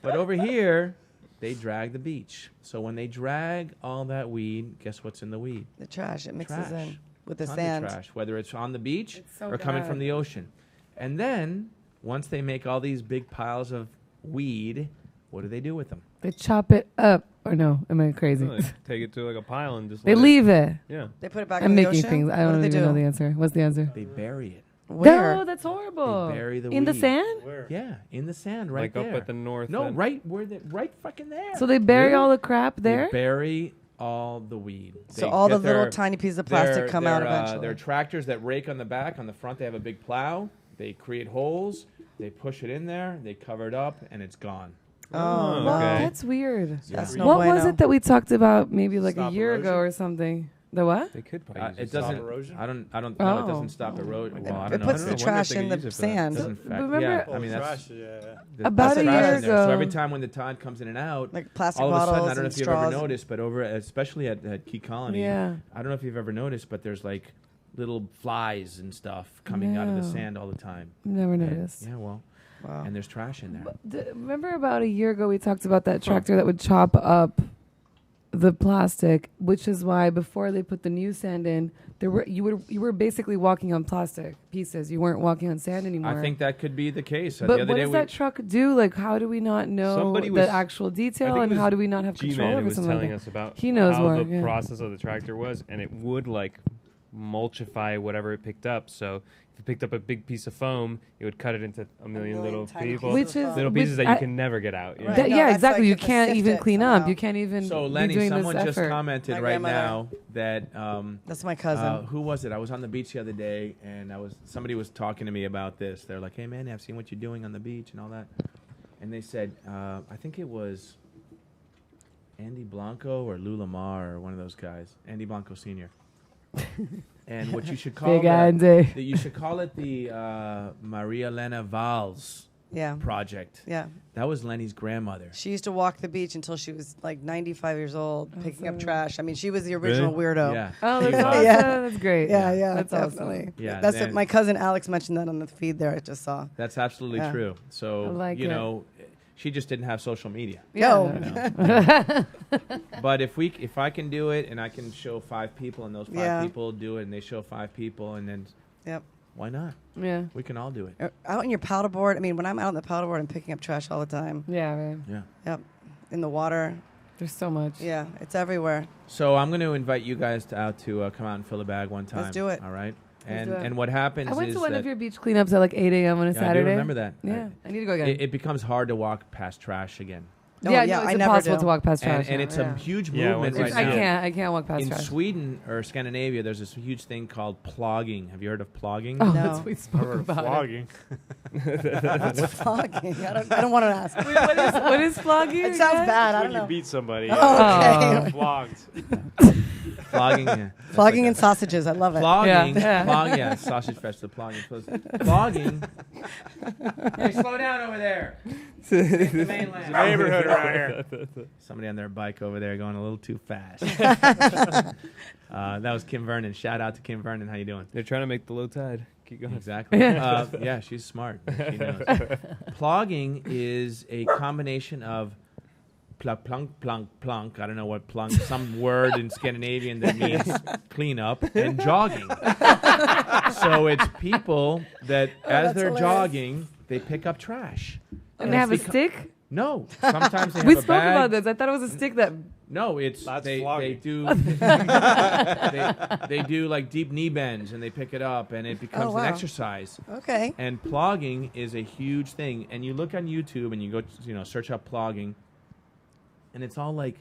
But over here, they drag the beach. So when they drag all that weed, guess what's in the weed? The trash, it mixes Trash. in with the Tons sand. of trash, whether it's on the beach It's so or coming bad. from the ocean. And then once they make all these big piles of weed, what do they do with them? They chop it up. Or no, am I crazy? Really, take it to like a pile and just. They let leave it. Yeah. They put it back I'm in the making ocean. things. I What don't do they even do? know the answer. What's the answer? They bury it. Where? No, that's horrible. They bury the in the weed. sand. Where? Yeah, in the sand, right Like there. up at the north. No, end. right where right fucking there. So they bury Really? all the crap there. They bury all the weed. So They all the get little their- tiny pieces of plastic their- come out their, eventually. Their tractors that rake on the back. On the front, they have a big plow. They create holes. They push it in there. They cover it up, and it's gone. Oh, Oh, no. okay. That's weird. That's Yeah. no What was bueno. it that we talked about maybe like Stop a year ago erosion? or something? The what? They could probably. use It Stop doesn't. erosion? I don't. No, it Oh. doesn't stop erosion. Well, I It don't know. puts I the don't know. trash they in could the use it for that. sand. Doesn't affect- remember- yeah, Oh, I mean that's trash, yeah. there's About trash a year in there. So every ago- time when the tide comes in and out, Like plastic all of a bottles sudden, I don't know and if you've ever straws. noticed, but especially at Key Colony, Yeah. I don't know if you've ever noticed, but there's like little flies and stuff coming out of the No. sand all the time. Never noticed. Yeah, well, Wow. and there's trash in there. Remember about a year ago we talked about that tractor that would chop up the plastic, which is why before they put the new sand in, you were basically walking on plastic pieces. You weren't walking on sand anymore. I think that could be the case. The But other what day does that truck do? Like, how do we not know Somebody was- the actual detail, I think and it was how do we not have control G-Man over was something telling like us about He knows how more, the yeah. process of the tractor was, and it would like mulchify whatever it picked up. So if it picked up a big piece of foam, it would cut it into a million little people, little pieces that you can never get out. You know? Right. Yeah, No, exactly. like You can't even clean up. You can't even. So be Leni, doing someone this just effort. commented My right grandmother. now that That's my cousin. who was it? I was on the beach the other day, and somebody was talking to me about this. They're like, "Hey, man, I've seen what you're doing on the beach and all that." And they said, I think it was Andy Blanco or Lou Lamar or one of those guys, Andy Blanco Sr. And what you should call Big Andy. you should call it the Maria Elena Valls Yeah. project. Yeah. That was Lenny's grandmother. She used to walk the beach until she was like 95 years old, picking up so- trash. I mean, she was the original weirdo. Yeah. Oh, She that's was. awesome. Yeah. That's great. Yeah, That's definitely. awesome. Yeah, That's then- it. My cousin Alex mentioned that on the feed there. I just saw. That's absolutely Yeah. true. So, I like you it. know, she just didn't have social media. Yo. But if I can do it and I can show 5 people and those 5 Yeah. people do it and they show 5 people and then Yep. why not? Yeah. We can all do it. Out in your paddleboard. I mean, when I'm out on the paddleboard, I'm picking up trash all the time. Yeah, man. Yeah. Yep. In the water. There's so much. Yeah, it's everywhere. So I'm going to invite you guys out to come out and fill a bag one time. Let's do it. All right. Let's do it. And what happens I went is to one that of your beach cleanups at like 8 a.m. on a yeah, I Saturday. do remember that. Yeah, I need to go again. It becomes hard to walk past trash again. Oh, yeah, yeah, no, it's I never impossible do. to walk past trash. And now, it's yeah. a huge Yeah, movement once right it's- now. I can't walk past In trash. Sweden or Scandinavia, there's this huge thing called plogging. Have you heard of plogging? Oh, No. that's we spoke about. It. Flogging. What's flogging? I don't want to ask. Wait, what is flogging? It sounds again? bad. I When don't you know. beat somebody. Oh, okay. Flogged. Flogging, yeah. Flogging and sausages. I love it. Flogging, Yeah. yeah, sausage festival, flogging. Flogging. Hey, slow down over there. The mainland. Neighborhood around here. Somebody on their bike over there going a little too fast. That was Kim Vernon. Shout out to Kim Vernon. How you doing? They're trying to make the low tide. Keep going. Exactly. Yeah, she's smart. She knows. Plogging is a combination of plunk, plunk, plunk. I don't know what plunk. Some word in Scandinavian that means clean up and jogging. So it's people that, as that's they're hilarious. jogging, they pick up trash. And they have a stick. No, sometimes they have We a spoke bag. about this. I thought it was a stick that. No, it's That's they flogging. do they do like deep knee bends and they pick it up and it becomes wow. an exercise. Okay. And plogging is a huge thing. And you look on YouTube and you go search up plogging, and it's all like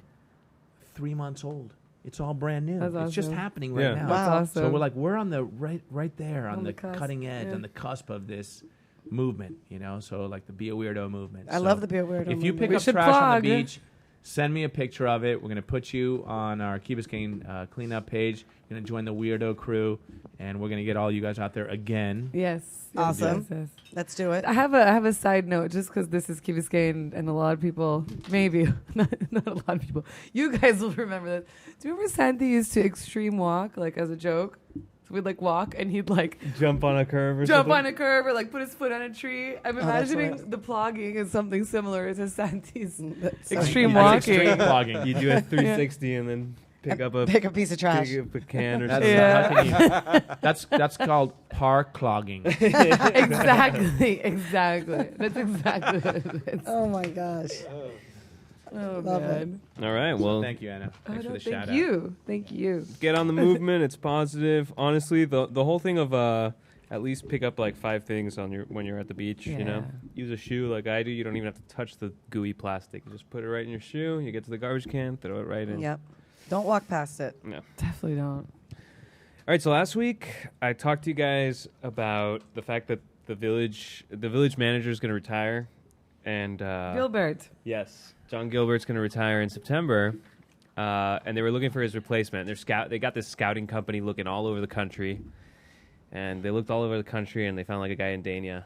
3 months old. It's all brand new. That's It's just awesome. happening right Yeah. now. Wow. That's So awesome. we're we're on the right there on On the the cusp, cutting edge, yeah. on the cusp of this movement. So like the Be a Weirdo movement. I So love the Be a Weirdo If you movement. pick We up should trash on plug. the beach, send me a picture of it. We're going to put you on our Key Biscayne cleanup page. You're going to join the Weirdo crew, and we're going to get all you guys out there again. Yes. Awesome. Yes. Let's do it. I have a side note just because this is Key Biscayne and a lot of people, maybe not a lot of people. You guys will remember this. Do you remember Santi used to extreme walk like as a joke? So we'd like walk and he'd like Jump on a curve or jump something. on a curb or like put his foot on a tree. I'm that's imagining hilarious. the plogging is something similar to Santi's That's extreme That's walking. extreme plogging. You do a 360 and then pick up a Pick a piece of trash. pick up a can or That's, something. Yeah. how can you- that's called park clogging. exactly. That's exactly what it is. Oh my gosh. Oh, Love man. All right. Well, Thank you, Anna. Oh, Thanks no, for the shout thank you. Thank you. get on the movement. It's positive. Honestly, the whole thing of at least pick up like 5 things on when you're at the beach. You know, Yeah. use a shoe like I do. You don't even have to touch the gooey plastic. You just put it right in your shoe. You get to the garbage can, throw it right in. Yep. Don't walk past it. No. Definitely don't. All right. So last week I talked to you guys about the fact that the village manager is going to retire, and Gilbert. yes, John Gilbert's going to retire in September, and they were looking for his replacement. They got this scouting company looking all over the country, and they looked all over the country, and they found like a guy in Dania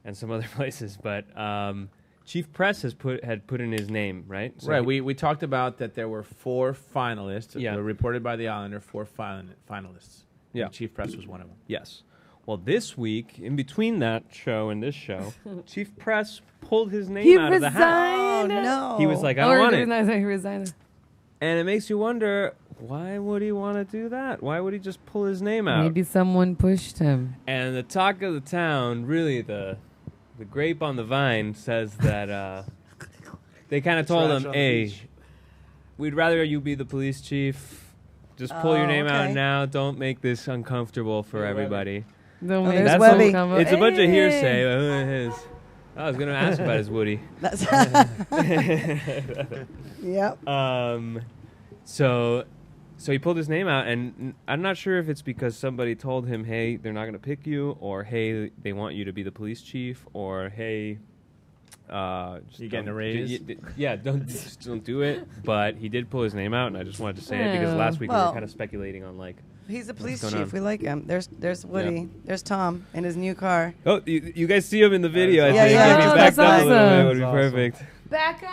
and some other places. But Chief Press had put in his name, right? So Right. We talked about that there were 4 finalists. Yeah. They were reported by the Islander, 4 finalists. Yeah. And Chief Press was one of them. Yes. Well, this week, in between that show and this show, Chief Press pulled his name out of the hat. Oh resigned. no. He was like, I want it. He resigned. And it makes you wonder, why would he want to do that? Why would he just pull his name out? Maybe someone pushed him. And the talk of the town, really the grape on the vine, says that they kind of told Trash him, on the hey, beach. we'd rather you be the police chief. Just pull your name out okay. now. Don't make this uncomfortable for everybody. Don't Oh, make there's it Webby. uncomfortable. It's a bunch of Hey. hearsay. I was gonna ask about his Woody. That's yep. So he pulled his name out, and I'm not sure if it's because somebody told him, hey, they're not going to pick you, or hey, they want you to be the police chief, or hey, you getting a raise? Just don't do it. But he did pull his name out, and I just wanted to say it because last week we were kind of speculating on like. He's a police going chief. on? We like him. There's Woody. Yeah. There's Tom in his new car. Oh, you guys see him in the video? I Yeah, think yeah. if he Oh, backed that's up a little bit, it would be awesome. perfect. Back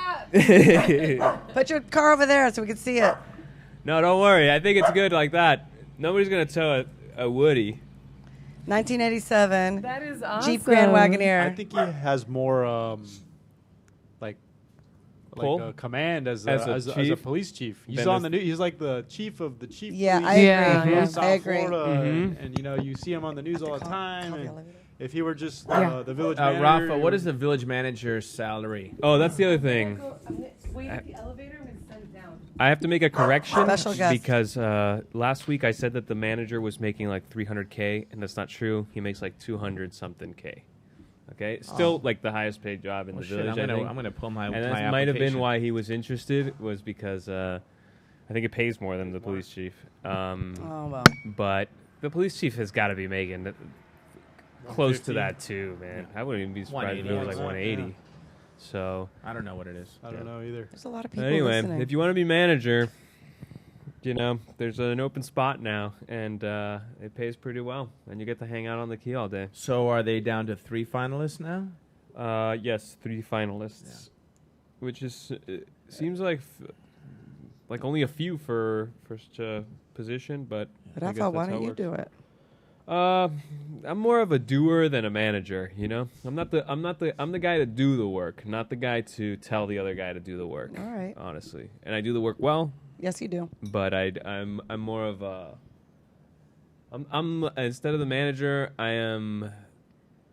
up. Put your car over there so we can see it. No, don't worry. I think it's good like that. Nobody's gonna tow a Woody. 1987 That is awesome. Jeep Grand Wagoneer. I think he has more Pull? like command as a As a chief? police chief. He's Then on as- the news. He's like the chief of the chief. Yeah, police I Yeah, agree. yeah. of South I agree. Florida, Mhm. and you know you see him on the news all the time. Call the And elevator. if he were just Yeah. the village manager, Rafa, what is the village manager's salary? Oh, that's the other thing. Wait at the elevator and send it down. I have to make a correction Special guest. because last week I said that the manager was making like 300K, and that's not true. He makes like 200 something K. Okay, still like the highest paid job in the village. I'm I think. gonna pull my And my that might have been application. why he was interested, was because I think it pays more than the police chief. Oh well. But the police chief has got to be making close to 150. that too, man. I wouldn't even be surprised if it was like 180. 180. So I don't know what it is. I don't know either. There's a lot of people anyway, listening. if you want to be manager, you know, there's an open spot now, and it pays pretty well, and you get to hang out on the key all day. So are they down to 3 finalists now? Yes, 3 finalists, which is seems like only a few for first position, but I guess Rafa, that's why how don't it you works. do it? I'm more of a doer than a manager, you know? I'm the guy to do the work, not the guy to tell the other guy to do the work. All right. Honestly. And I do the work well, Yes, you do. but I'm more of a I'm instead of the manager, I am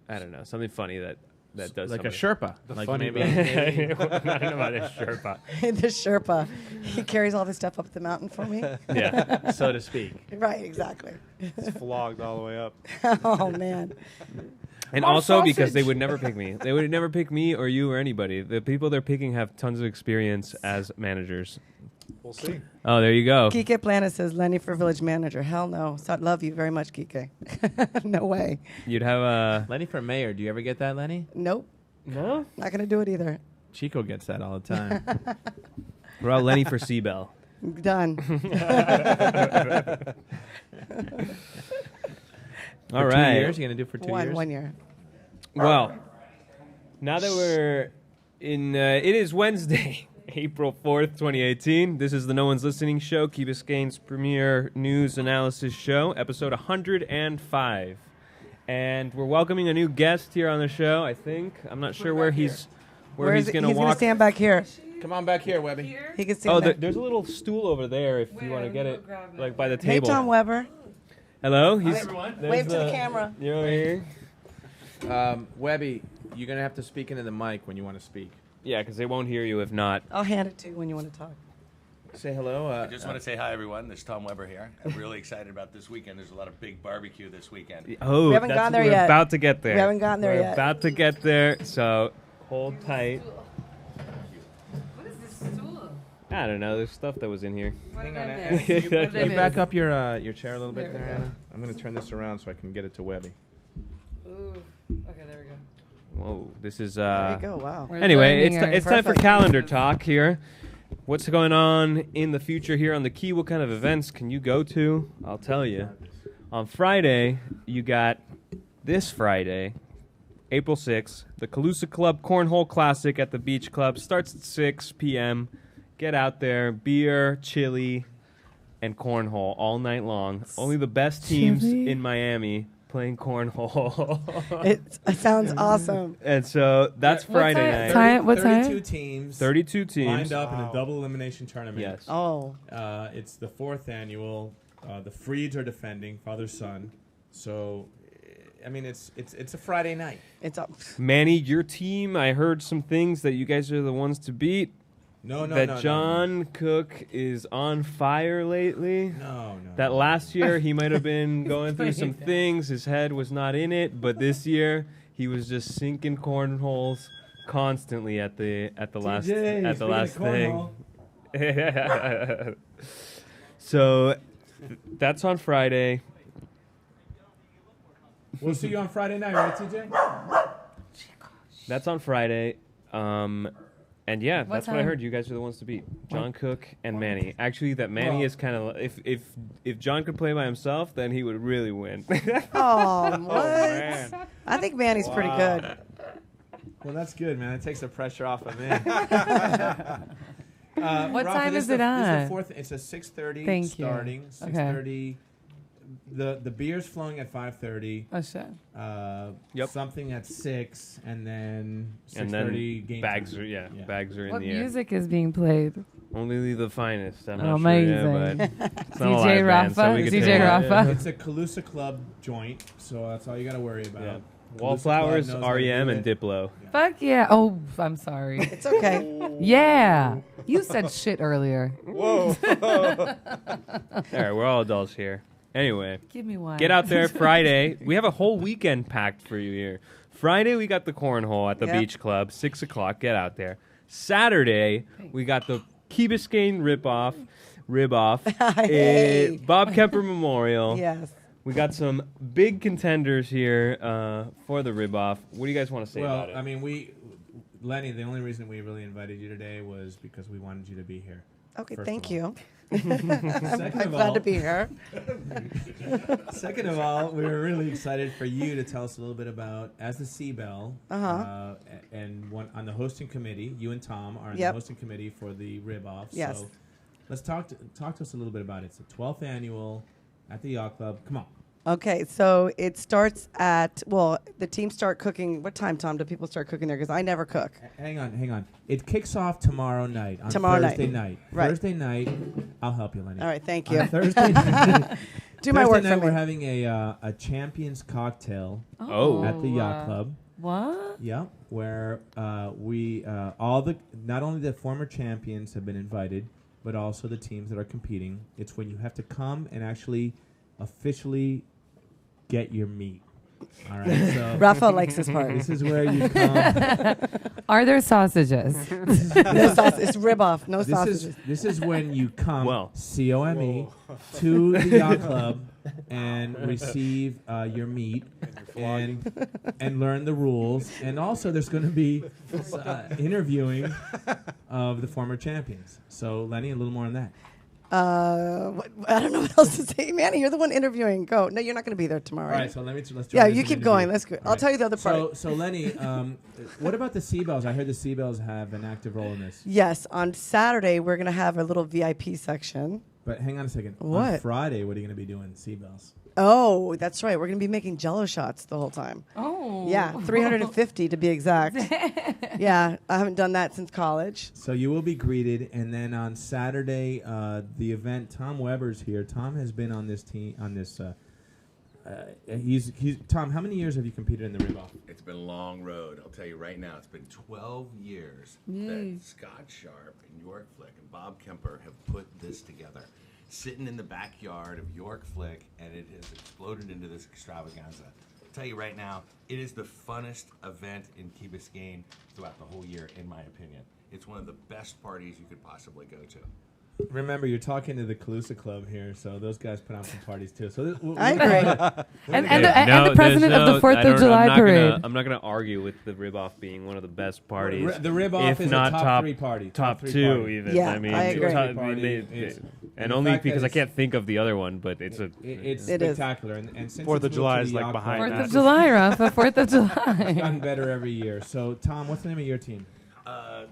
I don't know, something funny that does Like a somebody. Sherpa. The Like funny maybe, bone. I don't know about a Sherpa. The Sherpa. He carries all this stuff up the mountain for me. Yeah. so to speak. Right, exactly. It's flogged all the way up. Oh man. And More also because sausage. they would never pick me. They would never pick me or you or anybody. The people they're picking have tons of experience as managers. We'll see. Oh, there you go. Kike Plana says Leni for village manager. Hell no. So I love you very much, Kike. No way. You'd have a Lenny for mayor. Do you ever get that, Lenny? Nope. no. Not gonna do it either. Chico gets that all the time. We're all Lenny for Seabell. Done. All For right. 2 years? You going to do it for 2 years? 1 year. Well, now that we're in, it is Wednesday, April 4th, 2018. This is the No One's Listening show, Key Biscayne's premier news analysis show, episode 105. And we're welcoming a new guest here on the show, I think. I'm not sure where he's He's going to gonna walk. stand back here. Come on back here, Webby. He can stand Oh, back. there's a little stool over there if you want to get it, Grab it. like by the Hey, table. Tom Weber. Hello? Wave there's to the camera. You're over here? Webby, you're going to have to speak into the mic when you want to speak. Yeah, because they won't hear you if not. I'll hand it to you when you want to talk. Say hello. I just want to say hi, everyone. This is Tom Weber here. I'm really excited about this weekend. There's a lot of big barbecue this weekend. Oh, We haven't that's- gotten there we're yet. about to get there. We haven't gotten there We're yet. about to get there, so hold tight. What is this stool? I don't know. There's stuff that was in here. Hang on, What Anna. is Can this? you back up your chair a little bit There there, we go. Anna? I'm going to turn this around so I can get it to Webby. Ooh. Okay, there we go. Whoa, this is. There you go. Wow. We're Anyway, learning it's our- time for Perfect. calendar talk here. What's going on in the future here on the Key? What kind of events can you go to? I'll tell you. On Friday, you got this Friday, April 6th, the Calusa Club Cornhole Classic at the Beach Club. Starts at 6 p.m. Get out there, beer, chili, and cornhole all night long. Only the best teams Chili? in Miami playing cornhole. It sounds awesome. And so that's What Friday time- night. time- what 32 teams 32 teams. lined up in Wow. a double elimination tournament. Yes. Oh. It's the 4th annual. The Freeds are defending, father-son. So, I mean, it's a Friday night. It's up. Manny, your team, I heard some things that you guys are the ones to beat. that John Cook is on fire lately. No. That last year he might have been going through some things. His head was not in it, but this year he was just sinking cornholes constantly at the last thing. So that's on Friday. We'll see you on Friday night, right, TJ? That's on Friday. And yeah, that's what I time? heard. You guys are the ones to beat. John Cook and Manny. Actually, that Manny is kind of if John could play by himself, then he would really win. Oh, what? Man. I think Manny's pretty good. Well, that's good, man. It takes the pressure off of me. What Rafa, time this is it the on? fourth. It's a 6:30 Thank you. starting. 6:30. The beer's flowing at 5:30. Oh shit. Yep. Something at 6, and then 6:30 and then game bags time. are bags are in What the air. music is being played? Only the finest. I'm not sure Amazing. yet, but it's not a DJ live band, Rafa? so we could DJ say- Rafa? It's a Calusa Club joint, so that's all you got to worry about. Yeah. Calusa Wallflowers, Club knows how to REM, do and it. Diplo. Fuck yeah. Oh, I'm sorry. It's okay. Yeah. You said shit earlier. All right, we're all adults here. Anyway, Give me one. get out there Friday. We have a whole weekend packed for you here. Friday, we got the Cornhole at the Yep. Beach Club, 6 o'clock. Get out there. Saturday, we got the Biscayne Rib Off Hey. Bob Kemper Memorial. Yes. We got some big contenders here for the Rib Off. What do you guys want to say about it? Well, I mean, Leni, the only reason we really invited you today was because we wanted you to be here. Okay, First thank of all. you. Second I'm of glad all, to be here. Second of all, we were really excited for you to tell us a little bit about, as the Seabell, and on the hosting committee, you and Tom are on the hosting committee for the Rib Off. Yes. So let's talk to us a little bit about it. It's the 12th annual at the Yacht Club. Come on. Okay, so it starts at, the team start cooking. What time, Tom, do people start cooking there? Because I never cook. Hang on. It kicks off tomorrow night. On Tomorrow night. Thursday night. Right. Thursday night. I'll help you, Leni. All right, thank you. On Thursday night. Do my work Thursday for night, we're me. having a champions cocktail Oh. at the Yacht Club. What? Yeah, where not only the former champions have been invited, but also the teams that are competing. It's when you have to come and actually officially get your meat. All right, so Rafa likes this part. this is where you come. Are there sausages? No sausage. It's rib off. No sausages. This is when you come, Well. COME, to the Yacht Club and receive your meat and learn the rules. And also, there's going to be interviewing of the former champions. So, Leni, a little more on that. I don't know what else to say. Manny, you're the one interviewing. Go. No, you're not going to be there tomorrow. All right, so let's try Yeah, this you in keep interview. going. That's good. All I'll tell you the other part. So Leni, what about the Seabells? I heard the Seabells have an active role in this. Yes, on Saturday, we're going to have a little VIP section. But hang on a second. On What? Friday, what are you going to be doing, Seabells? Oh, that's right. We're going to be making Jello shots the whole time. Oh. Yeah, 350 to be exact. Yeah, I haven't done that since college. So you will be greeted, and then on Saturday, the event. Tom Weber's here. Tom has been on this team. Tom. How many years have you competed in the Rib Off? It's been a long road. I'll tell you right now, it's been 12 years that Scott Sharp and York Flick and Bob Kemper have put this together. Sitting in the backyard of York Flick, and it has exploded into this extravaganza. I'll tell you right now, it is the funnest event in Key Biscayne throughout the whole year, in my opinion. It's one of the best parties you could possibly go to. Remember, you're talking to the Calusa Club here, so those guys put on some parties too. So I agree. And the president of the 4th of July parade. I'm not going to argue with the Rib Off being one of the best parties. The Rib Off if is not a top 3 party. Top three 2 party. even. Yeah, I mean, I agree. and the only fact that because I it's- can't think of the other one, but it's it's It is. spectacular. And since 4th it's of July moved to is the like Yacht behind Club, 4th that. of July, Rafa. 4th of it's July. gotten better every year. So, Tom, what's the name of your team?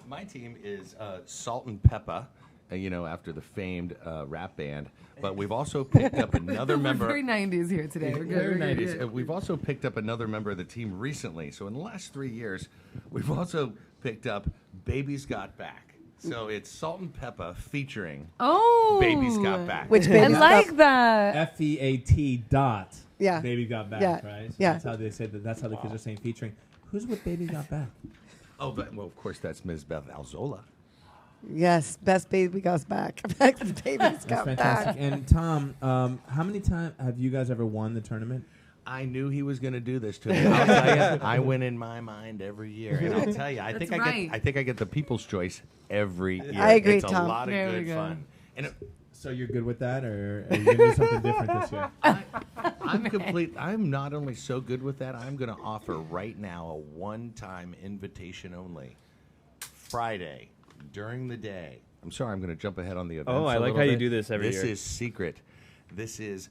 My team is Salt and Peppa, after the famed rap band. But we've also picked up another member. Very 90s here today. We're good. Very We're good, 90s. good. We've also picked up another member of the team recently. So in the last 3 years, we've also picked up Baby's Got Back. So it's Salt and Peppa featuring Oh. Baby's Got Back. Which I baby's like got- that. FEAT dot. Yeah. Baby got back, Yeah. right? So Yeah. That's how they said that. That's how the kids are saying featuring. Who's with Baby got back? Oh, well, of course, that's Ms. Beth Alzola. Yes, best baby goes back. Back to the babies That's got fantastic. back. And Tom, how many times have you guys ever won the tournament? I knew he was going to do this to me. I'll tell you, I win in my mind every year, and I'll tell you, I think I get the People's Choice every year. I agree, it's Tom. a lot of There we good go. fun. And So you're good with that, or are you going to do something different this year? I'm not only so good with that, I'm going to offer right now a one-time invitation only. Friday, during the day. I'm sorry, I'm going to jump ahead on the event. Oh, I like how you do this every year. This is secret. This is...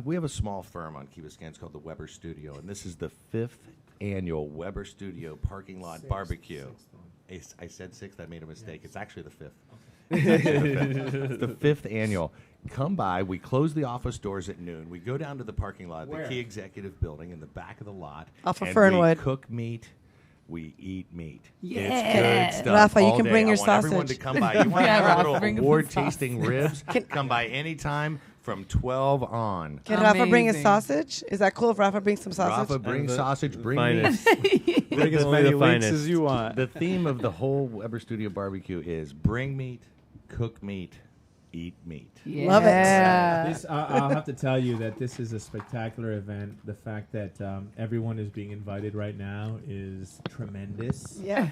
we have a small firm on Key Biscayne. It's called the Weber Studio, and this is the 5th annual Weber Studio parking lot barbecue. I said 6th. I made a mistake. It's actually the 5th. It's the 5th annual. Come by. We close the office doors at noon. We go down to the parking lot, the Key Executive Building, in the back of the lot. Off of and Fernwood. We cook meat. We eat meat. Yeah. It's good stuff. Rafa, you all can day. bring your I want everyone to sausage. come by. You want to Yeah, have a Rafa, little bring some award-tasting ribs? Come by anytime from 12 on. Can Rafa bring his Amazing. sausage? Is that cool if Rafa brings some sausage? Rafa, bring And the sausage, bring finest. meat. Bring as Only many the links finest. as you want. The theme of the whole Weber Studio barbecue is bring meat, cook meat, eat meat. Love it. This, I'll have to tell you that this is a spectacular event. The fact that everyone is being invited right now is tremendous. Yeah.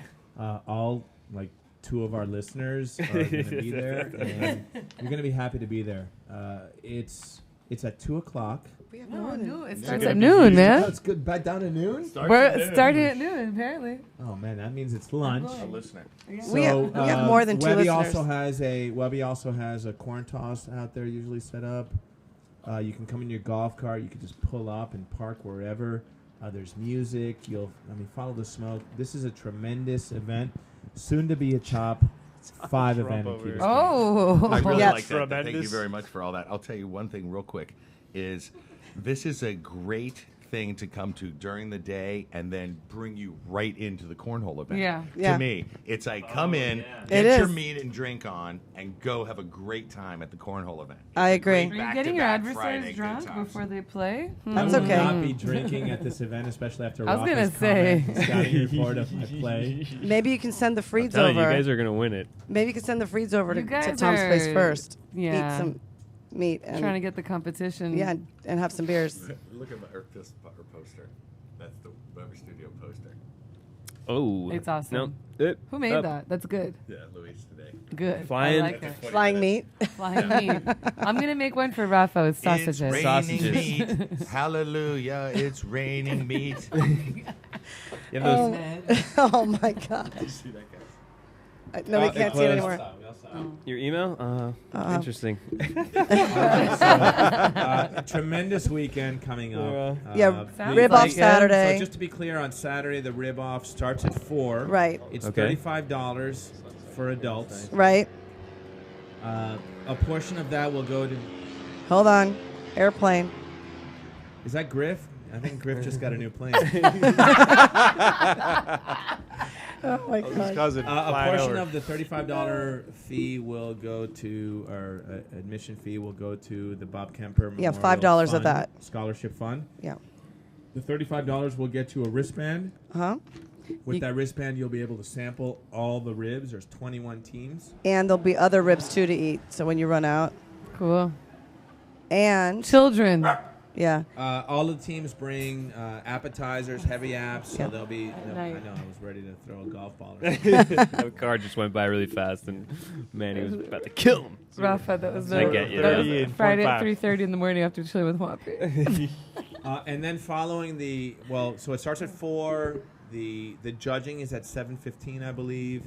All like 2 of our listeners are going to be there, and you're going to be happy to be there. It's at 2:00. We have No, no no, it It's starts gonna at be noon, huge. man. It's good. Back down to noon. We're starting at noon, apparently. Oh man, that means it's lunch. A listener. We have more than 2 Webby listeners. Webby also has a corn toss out there usually set up. You can come in your golf cart. You can just pull up and park wherever. There's music. Follow the smoke. This is a tremendous event. Soon to be a top 5 event in over Key here. Biscayne. Oh. I really Yes. like that. Thank you Tremendous. very much for all that. I'll tell you one thing real quick is this is a great thing to come to during the day and then bring you right into the cornhole event. Yeah. Yeah. To me, it's like come in, It get your is. meat and drink on, and go have a great time at the cornhole event. I agree. Are you getting your Back-to-back Friday adversaries good drunk times. before they play? That's I will okay. not be drinking at this event, especially after I was gonna Rafa's say. comment, scouting report of my play. Maybe you can send the I'm Freeds telling you, over. you guys are going to win it. Maybe you can send the Freeds over to You guys Tom's place are- first. Yeah. Eat some meat and Trying to get the competition. yeah, and have some beers. Look at our poster. That's the Weber Studio poster. Oh. It's awesome. No. Who made Up. that? That's good. Yeah, Luis today. Good. Flying- I like it. Flying meat. Flying meat. I'm going to make one for Rafa with sausages. It's raining Sausages. meat. Hallelujah, it's raining meat. You have those, Oh my gosh. See that guy? No, we can't see it anymore. your email? Interesting. Tremendous weekend coming up. Yeah, Sounds Rib like Off it. Saturday. So just to be clear, on Saturday the rib off starts at 4. Right. It's Okay. $35 for adults. Right. A portion of that will go to. Hold on. Airplane. Is that Griff? I think Griff just got a new plane. Oh my His god. cousin. A flying portion over. of the $35 fee will go to, or admission fee will go to the Bob Kemper Yeah, Memorial $5 of Fund, that. Scholarship Fund. Yeah. The $35 will get you a wristband. Huh? With You- that wristband, you'll be able to sample all the ribs. There's 21 teams. And there'll be other ribs too to eat. So when you run out. Cool. And Children. yeah. All the teams bring appetizers, heavy apps. So Yeah. they'll be. I Nice. know. I was ready to throw a golf ball. Or something. A car just went by really fast, and Manny was about to kill him. Rafa, that was, I get you. that was 38.5. Friday at 3:30 in the morning after chilling with Whoppy. And then following the so it starts at 4. The judging is at 7:15, I believe.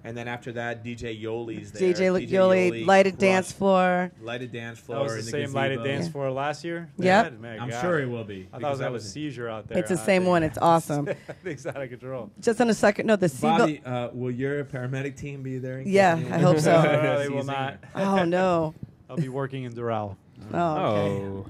And then after that, DJ Yoli's there. DJ Yoli, lighted dance crushed- floor. Lighted dance That floor. was the in the same lighted gazebo. dance floor last year? Yep. Man, I'm God. sure it will be. I thought because that that was a seizure out there. It's the same one. It's awesome. It's out of control. Just on a second note, the Seagull. Bobby, will your paramedic team be there? in case Yeah, anyone I hope is so. They will seizing? not. Oh no. I'll be working in Doral. Oh. Okay. Oh.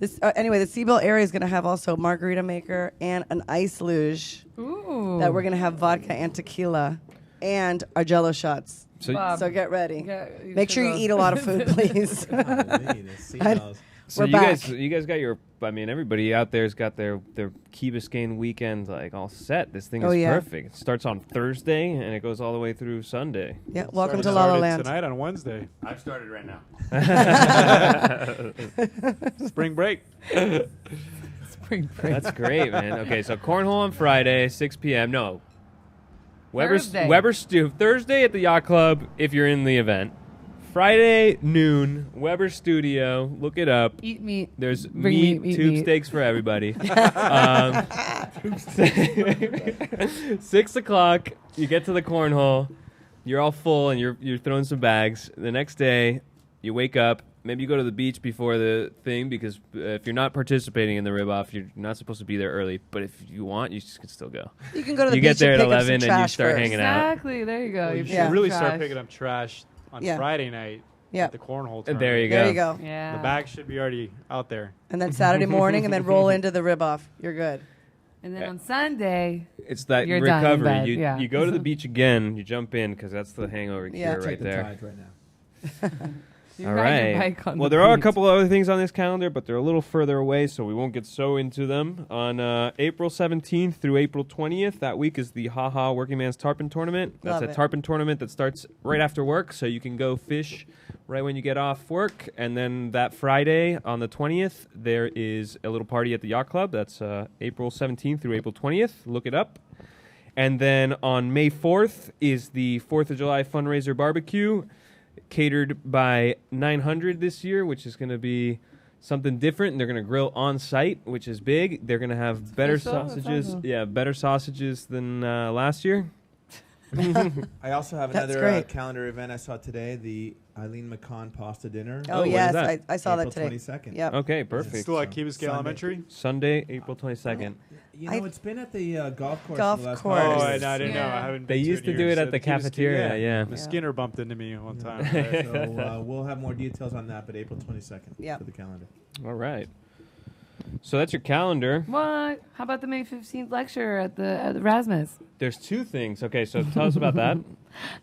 This anyway, the Seagull area is going to have also a margarita maker and an ice luge Ooh. that we're going to have vodka and tequila and our Jello shots. So Bob. So get ready. Yeah, Make sure you eat a lot of food, please. Golly, the seagulls. So We're back. you guys got your. I mean, everybody out there's got their Key Biscayne weekend like all set. This thing is perfect. It starts on Thursday and it goes all the way through Sunday. Yeah, welcome to La La Land. Tonight on Wednesday. I've started right now. Spring break. Spring break. That's great, man. Okay, so Cornhole on Friday, 6 p.m. No. Thursday. Thursday at the Yacht Club if you're in the event. Friday noon, Weber Studio. Look it up. Eat meat. There's Bring meat, tube steaks for everybody. 6 o'clock, you get to the Cornhole. You're all full and you're throwing some bags. The next day, you wake up. Maybe you go to the beach before the thing because if you're not participating in the Rib Off, you're not supposed to be there early. But if you want, you can still go. You can go to the you beach get there and at pick up 11 some and you trash start first. hanging out. Exactly. There you go. Well, you You should really start trash. picking up trash on Friday night at the Cornhole tournament. There you go. There you go. Yeah. The bag should be already out there. And then Saturday morning, and then roll into the Rib Off. You're good. And then on Sunday, It's that You're done in recovery. bed, You yeah. you go to the beach again. You jump in because that's the hangover cure right Take the there. tide right now. you All ride your right. bike on Well, the there are a beach. couple other things on this calendar, but they're a little further away, so we won't get so into them. On April 17th through April 20th, that week is the Haha Working Man's Tarpon Tournament. That's Love a it. tarpon tournament that starts right after work, so you can go fish right when you get off work. And then that Friday on the 20th, there is a little party at the Yacht Club. That's April 17th through April 20th. Look it up. And then on May 4th is the 4th of July fundraiser barbecue, catered by 900 this year, which is going to be something different. And they're going to grill on site, which is big. They're going to have better so? That's sausages. awesome. Yeah, better sausages than last year. I also have That's another great. calendar event I saw today, the Eileen McCon pasta dinner. Oh, what is yes. that? I saw that April today. 22nd. Yep. Okay, perfect. Still at Key Biscayne Sunday. Elementary? Sunday, April 22nd. You know, it's been at the golf course. Golf for the last course. couple Oh, years. I didn't know. Yeah. I haven't They been used to in do years. it at the Key Biscayne, cafeteria, yeah. Miss Skinner bumped into me one time. So we'll have more details on that, but April 22nd Yep. for the calendar. All right. So that's your calendar. What? How about the May 15th lecture at the Rasmus? There's two things. Okay, so tell us about that.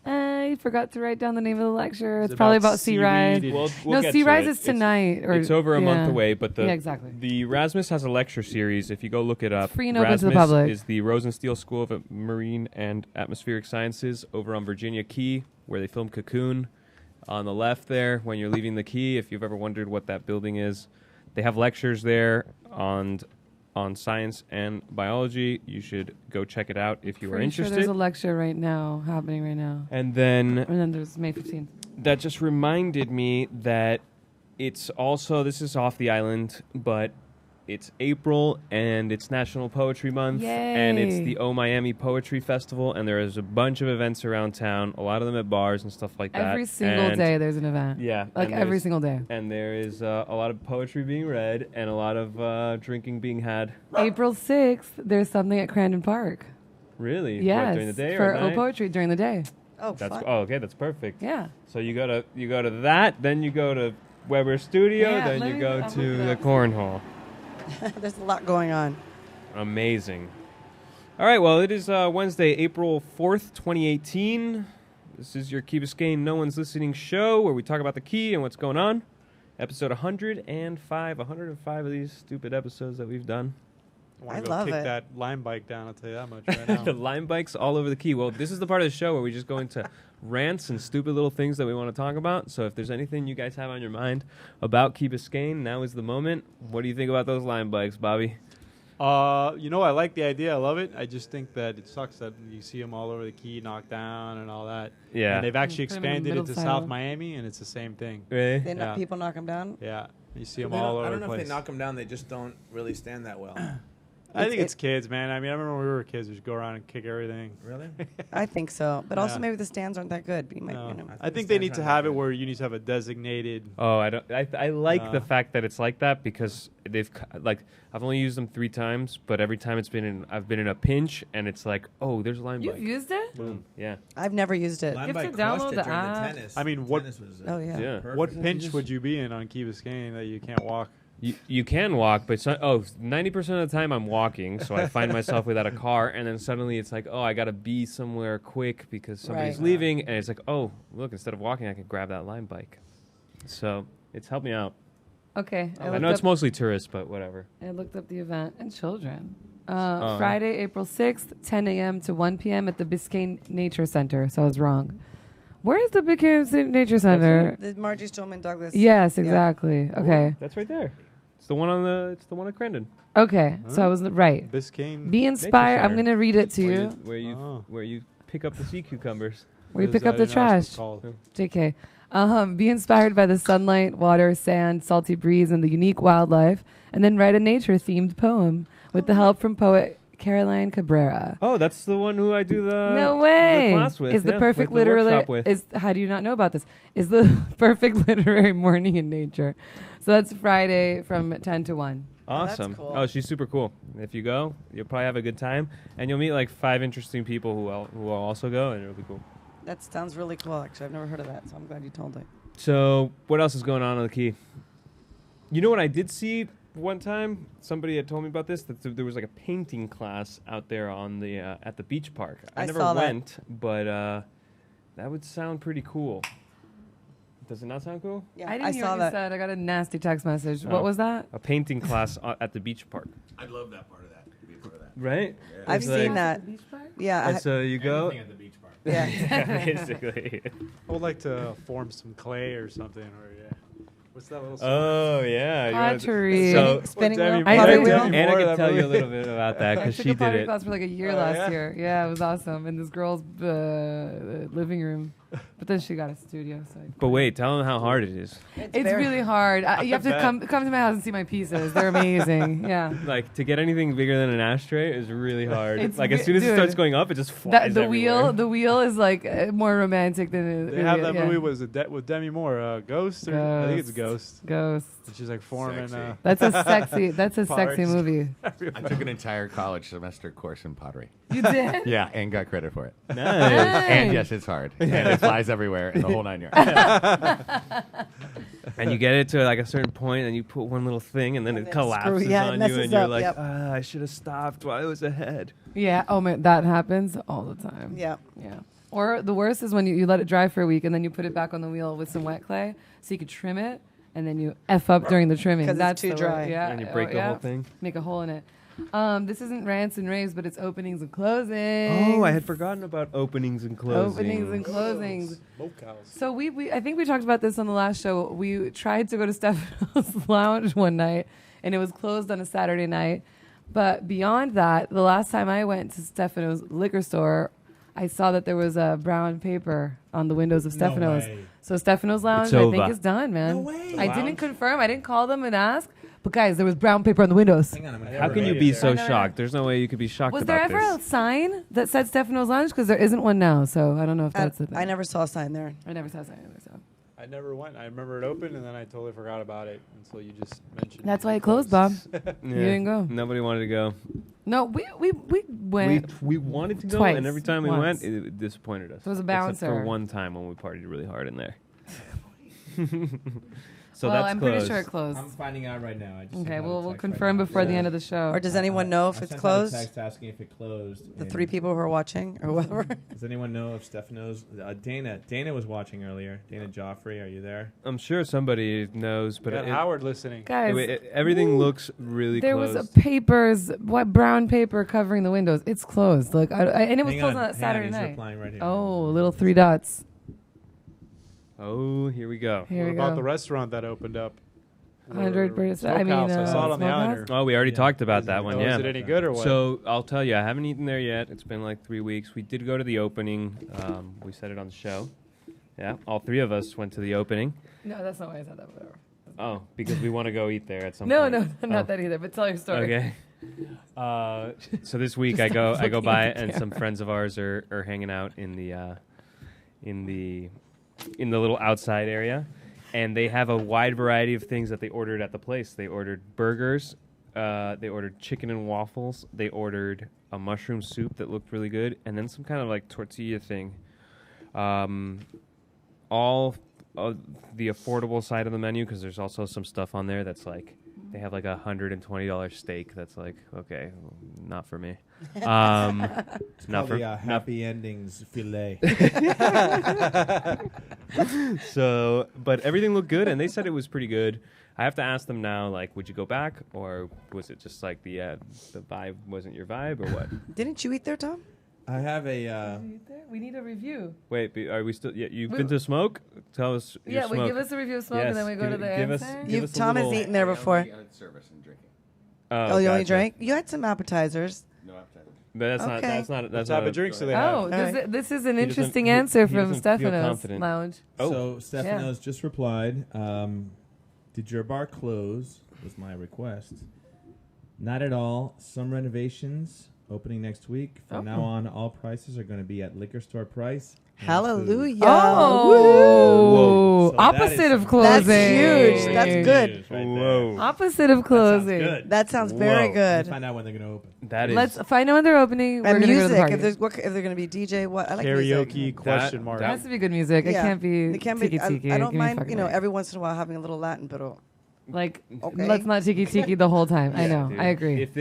I forgot to write down the name of the lecture. It's It's probably about about Sea Rise. seaweed. We'll No, get Sea to Rise it. is tonight. Or It's over a month yeah. away, but Yeah, exactly. the Rasmus has a lecture series. If you go look it up, free and open to the Rasmus public. is the Rosenstiel School of Marine and Atmospheric Sciences over on Virginia Key, where they filmed Cocoon. On the left there, when you're leaving the Key, if you've ever wondered what that building is, they have lectures there on science and biology. You should go check it out if you are Pretty sure interested. there's a lecture right now happening right now. And then And then there's May 15th. that just reminded me that it's also, this is off the island, but it's April and it's National Poetry Month. And it's Yay. the O Miami Poetry Festival, and there is a bunch of events around town, a lot of them at bars and stuff like that. Every single And day there's an event. Yeah. Like and every there's- single day. And there is a lot of poetry being read and a lot of drinking being had. April 6th, there's something at Crandon Park. Really? What, Yes. during the day for or at O night? Poetry during the day. Oh, That's fun. okay. That's perfect. Yeah. So you go to that, then you go to Weber Studio, Yeah, then let you me- go I'm to looking the up. Cornhole. There's a lot going on. Amazing. All right, well, it is Wednesday, April 4th, 2018. This is your Key Biscayne No One's Listening show where we talk about the Key and what's going on. Episode 105 of these stupid episodes that we've done. I want I to go love kick it. that line bike down, I'll tell you that much right now. The Lime bikes all over the Key. Well, this is the part of the show where we just go into rants and stupid little things that we want to talk about. So if there's anything you guys have on your mind about Key Biscayne, now is the moment. What do you think about those Lime bikes, Bobby? I like the idea. I love it. I just think that it sucks that you see them all over the Key, knocked down and all that. Yeah. And they've actually Put 'em in the expanded middle into silo. South Miami, and it's the same thing. Really? They Yeah. People knock them down. Yeah. You see them They all don't- over I don't the know if place. they knock them down. They just don't really stand that well. I think it's kids, man. I mean, I remember when we were kids, we just go around and kick everything. Really? I think so. But also Yeah. maybe the stands aren't that good. You might, No. you know. I think they need to have it where you need to have a designated. Oh, I don't. I like the Uh. fact that it's like that because I've only used them 3 times, but every time I've been in a pinch, and it's like, oh, there's a Lime You've bike. used it? Boom. Yeah. I've never used it. Line You have bike to crushed download it the during the app. tennis. I mean, what- Tennis was, Oh, yeah. Yeah. perfect. What You pinch just- would you be in on Key Biscayne that you can't walk? You can walk, but 90% of the time I'm walking, so I find myself without a car, and then suddenly it's like, oh, I gotta be somewhere quick because somebody's Right. leaving, and it's like, oh, look, instead of walking, I can grab that Lime bike. So it's helped me out. Okay. I know it's mostly tourists, but whatever. I looked up the event and children. Friday, April 6th, 10 a.m. to 1 p.m. at the Biscayne Nature Center. So I was wrong. Where is the Biscayne Nature Center? The Margie Stillman Douglas. Yes, exactly. Ooh, okay. that's right there. It's the one on the. It's the one at Crandon. Okay, so I was right. Biscayne. Be inspired. I'm gonna read it to you. Where you pick up the sea cucumbers. Where you pick up the trash. JK. Be inspired by the sunlight, water, sand, salty breeze, and the unique wildlife, and then write a nature-themed poem with the help from poet Caroline Cabrera. Oh, that's the one who I do the no way. The class with. Is the perfect literary how do you not know about this? Is the perfect literary morning in nature. So that's Friday from 10 to 1. Awesome. Cool. Oh, she's super cool. If you go, you'll probably have a good time, and you'll meet like 5 interesting people who will also go, and it'll be cool. That sounds really cool, actually. I've never heard of that, so I'm glad you told it. So, what else is going on the Key? You know what I did see one time? Somebody had told me about this, that there was like a painting class out there on the at the beach park. I never went, but that would sound pretty cool. Does it not sound cool? Yeah, I didn't hear what you said. I got a nasty text message. What was that? A painting class at the beach park. I'd love that part of that. To be a part of that. Right? Yeah. I've seen that. Yeah. And so you go. At the beach park. Yeah. Basically. I would like to form some clay or something, or what's that little? Oh yeah. Pottery. So spinning Demi wheel. Moore- I Demi did. Moore, Anna can that tell you a movie. little bit about that I because took she a did pottery it. class for like a year Oh, last yeah? year. Yeah, it was awesome in this girl's living room. But then she got a studio. So But wait, tell them how hard it is. it's really hard. You have to bet. come to my house and see my pieces. They're amazing. Yeah. Like to get anything bigger than an ashtray is really hard. It's Like as soon as it dude, starts going up, it just flies The everywhere. wheel is like more romantic than They have that movie with Demi Moore, Ghost. Or I think it's Ghost. Ghost. And she's like forming. Sexy. That's a sexy. That's a sexy Parts. movie. I took an entire college semester course in pottery. You did. Yeah, and got credit for it. Nice. And yes, it's hard. And it flies everywhere and the whole 9 yards. And you get it to like a certain point, and you put one little thing, and then And it then collapses it on you, messes and you're up, like, yep. I should have stopped while I was ahead. Yeah. Oh man, that happens all the time. Yeah. Yeah. Or the worst is when you let it dry for a week and then you put it back on the wheel with some wet clay so you could trim it and then you F up during the trimming. 'Cause it's That's too the dry. worst. Yeah. And you break the whole thing. Make a hole in it. This isn't rants and raves, but it's openings and closings. Oh, I had forgotten about openings and closings. Openings and closings. Smokehouse. So we I think we talked about this on the last show. We tried to go to Stefano's Lounge one night and it was closed on a Saturday night. But beyond that, the last time I went to Stefano's liquor store, I saw that there was a brown paper on the windows of Stefano's. way. So Stefano's Lounge, It's I over. think, is done, man. No way. I didn't confirm. I didn't call them and ask. But guys, there was brown paper on the windows. Hang on, I'm gonna How can you read be it so I know. shocked? There's no way you could be shocked Was there about ever this. a sign that said Stefano's Lounge? Because there isn't one now. So I don't know if that's the thing. I never saw a sign there. I never saw a sign either. So I never went. I remember it open, and then I totally forgot about it until you just mentioned. that's why it closed, Bob. Yeah. You didn't go. Nobody wanted to go. No, we went. We wanted to go, Twice. and every time we Once. went, it disappointed us. There was a Except for bouncer. one time when we partied really hard in there. So well, that's I'm closed. pretty sure it closed. I'm finding out right now. I just sent Okay, out a we'll text confirm right now. before the end of the show. Or does anyone know if I it's sent out a closed? text asking if it closed. The and 3 people who are watching or whatever. Does anyone know if Stefano's? Dana was watching earlier. Dana Joffrey, are you there? I'm sure somebody knows, But but got Howard listening. Guys, everything looks really there closed. was brown paper covering the windows. It's closed. Like, and it was Hang closed on, on that Saturday he's night. replying right here. Oh, little 3 dots. Oh, here we go. Here What we about go. the restaurant that opened up? 100%. I mean, Smokehouse. I saw it on the Smokehouse? Islander. Oh, we already talked about that one, Oh, yeah. Is it any good or what? So I'll tell you, I haven't eaten there yet. It's been like 3 weeks. We did go to the opening. We said it on the show. Yeah, all 3 of us went to the opening. No, that's not why I said that. Whatever. Oh, because we want to go eat there at some No, point. no, not that either. But tell your story. Okay. So this week I Just go stop looking by at the and some camera. friends of ours are hanging out in the little outside area, and they have a wide variety of things that they ordered at the place. They ordered burgers, they ordered chicken and waffles, they ordered a mushroom soup that looked really good, and then some kind of like tortilla thing. All of the affordable side of the menu, because there's also some stuff on there that's like They have like $120 steak. That's like, okay, not for me. It's Not for Happy Endings filet. So, but everything looked good, and they said it was pretty good. I have to ask them now, like, would you go back, or was it just like the vibe wasn't your vibe, or what? Didn't you eat there, Tom? I have a. We need a review. Wait, are we still? Yeah, you've been to Smoke? Tell us. Your Yeah, Smoke. give us a review of Smoke, and then we go to the give answer. us Tom has eaten there before. Service and drinking. Oh, you only gotcha. drank? You had some appetizers. No appetizers. But that's not. Okay. That's not. What That's type not of drinks do they have? Oh, this is an He doesn't- interesting he- answer he from doesn't feel Stefano's confident. lounge. Oh. So Stefano's just replied. Did your bar close? Was my request. Not at all. Some renovations opening next week. From now on, all prices are going to be at liquor store price. and Hallelujah. food. Oh, So that is opposite of some- closing. That's huge. That's good. Right Whoa. there. Opposite of closing. Good. That sounds very Whoa. good. Let's find out when they're going to open. That is. Let's find out when they're opening. We're And gonna go to the music. party. If they're going to be DJ, what? I like music. Karaoke question mark. It has to be good music. It Yeah. can't be It can be. tiki-tiki. I Give don't me a mind, fucking you know, break. every once in a while having a little Latin, but Like, Okay. let's not tiki-tiki the whole time. I know. Dude, I agree. If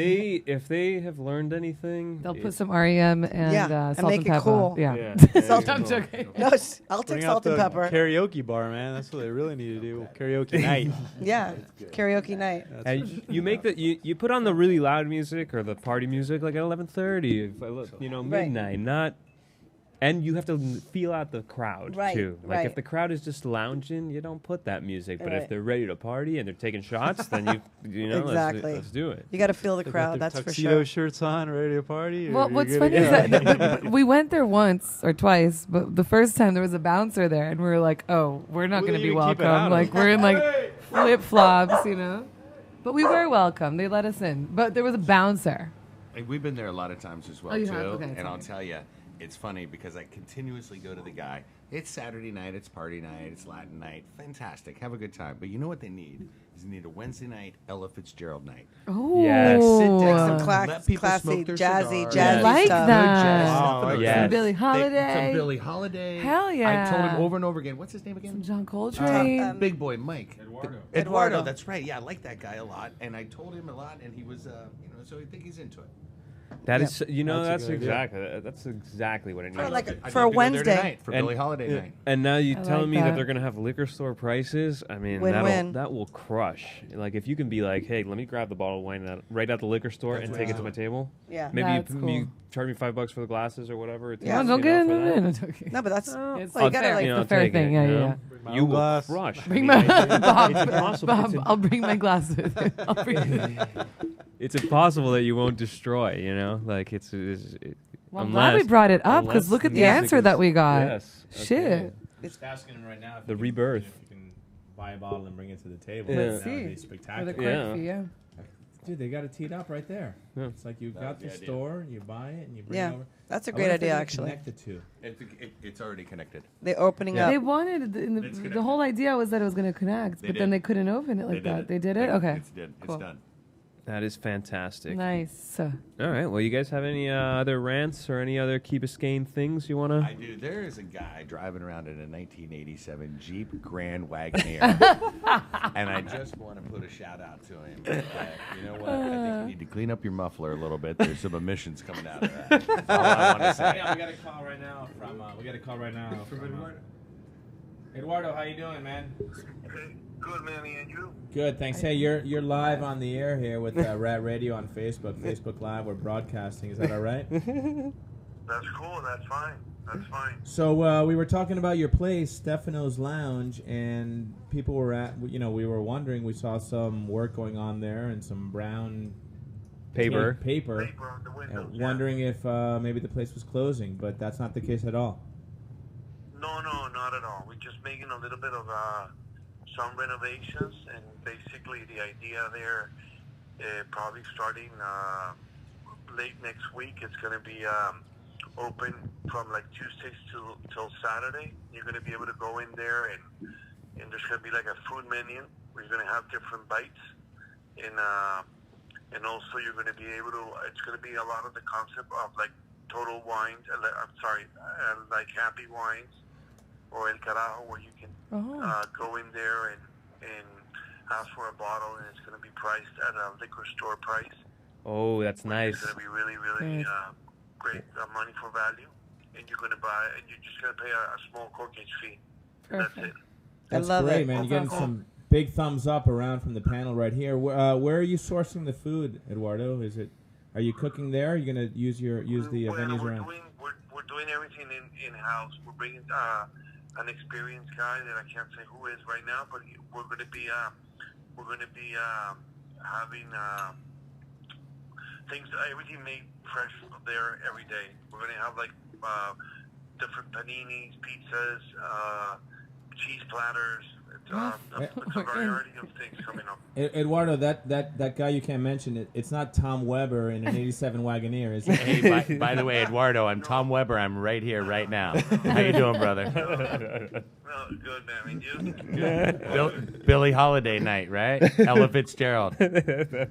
they have learned anything, They'll put some REM and Yeah, and salt make and it pepper. cool. Yeah. Salt I'm and joking. no, I'll take Bring salt out and the pepper. karaoke bar, man. That's what they really need to do. Karaoke night. Yeah, karaoke night. And you make the you put on the really loud music or the party music like at 11:30, Right. midnight, not. And you have to feel out the crowd Right, too. Like right. if the crowd is just lounging, you don't put that music. But Right. if they're ready to party and they're taking shots, then you know Exactly. let's do it. You got to feel the They got crowd. their That's for tuxedo sure. shirts on, ready to party. Well, what's funny is that we went there once or twice, but the first time there was a bouncer there, and we were like, "Oh, we're not Who going to do be you keep it welcome." out Like of? we're in like flip flops, you know. But we were welcome. They let us in. But there was a bouncer. Like, we've been there a lot of times as well, Oh, you too. have? Okay, and tell I'll me. tell you, it's funny because I continuously go to the guy. It's Saturday night, it's party night, it's Latin night. Fantastic. Have a good time. But you know what they need? Is they need a Wednesday night Ella Fitzgerald night. Oh, Yes. Sit Take down, some let people classy, smoke their jazzy, cigars. jazzy I like stuff. that. Wow, Some yes. Some Billie Some Holiday. Billie Holiday. Hell yeah. I told him over and over again. What's his name again? Some John Coltrane. Big boy Mike. Eduardo. Eduardo, that's right. Yeah, I like that guy a lot. And I told him a lot, and he was, so I think he's into it. That is, That's a good idea. that's exactly what I need. For like I'd for a love to go there Wednesday. tonight for And- Billie Holiday night. And now you I telling like me that that. they're gonna have liquor store prices. I mean, Win-win. that will crush. Like if you can be like, hey, let me grab the bottle of wine right at the liquor store and take it to my table. Yeah. Maybe That's you cool. charge me $5 for the glasses or whatever. It Yeah. takes, No, don't you get know, for that. in. No, joking. No, but that's It's well, you fair. gotta like You know, It's a fair take thing. it, Yeah, you yeah, know? yeah. my You own will glass. crush. I Bring mean, my Bob. it's impossible. Bob, I'll bring my glasses. I'll bring It's impossible that you won't destroy. You know, like it's Well, I'm glad we unless- brought it up because unless look at the music answer is- that we got. Yes. Shit. okay. Just asking him right now. If The you can- rebirth. If you can buy a bottle and bring it to the table. Yeah. That Let's would be see. For the spectacular. quick Yeah. fee, yeah. Dude, they got it teed up right there. Yeah. It's like you got the the idea. store, you buy it, and you bring Yeah. it over. That's a I great wonder if they're idea gonna actually. connect the two. It's already connected. They're opening Yeah. They up. wanted It's the connected. whole idea was that it was going to connect, They but then did. they couldn't open it like that. They did it. Okay. It's Cool. done. That is fantastic. Nice. All right. Well, you guys have any other rants or any other Key Biscayne things you wanna? I do. There is a guy driving around in a 1987 Jeep Grand Wagoneer, and I just want to put a shout out to him. You know what? I think you need to clean up your muffler a little bit. There's some emissions coming out of that. That's all I want to say. Yeah, we got a call right now from. Eduardo, how you doing, man? Good, Manny, and you? Good, thanks. Hey, you're live on the air here with Rat Radio on Facebook. Facebook Live, we're broadcasting. Is that all right? That's cool. That's fine. That's fine. So we were talking about your place, Stefano's Lounge, and people were we were wondering. We saw some work going on there and some brown Paper. paper. Paper on the windows. yeah. Wondering if maybe the place was closing, but that's not the case at all. No, not at all. We're just making a little bit of some renovations, and basically the idea there, probably starting late next week, it's going to be open from like Tuesdays till Saturday. You're going to be able to go in there, and there's going to be like a food menu where you're going to have different bites, and also you're going to be able to. It's going to be a lot of the concept of like Total Wines. Like Happy Wines or El Carajo, where you can go in there and ask for a bottle, and it's going to be priced at a liquor store price. Oh, that's nice. It's going to be really, really great money for value, and you're going to buy, and you're just going to pay a small corkage fee. Perfect. That's it. That's love great, it. man. That's You're getting awesome. some big thumbs up around from the panel right here. Where are you sourcing the food, Eduardo? Are you cooking there? Are you going to use the venues around? We're doing everything in house. We're bringing an experienced guy that I can't say who is right now, but we're going to be having things, everything made fresh there every day. We're going to have like different paninis, pizzas, cheese platters. It's a variety of things coming up. Eduardo, that guy you can't mention, it's not Tom Weber in an 87 Wagoneer, is it? Hey, by the way, Eduardo, I'm Tom Weber. I'm right here, right now. How you doing, brother? No, good, man. I mean, you? Billie Holiday night, right? Ella Fitzgerald. Yeah.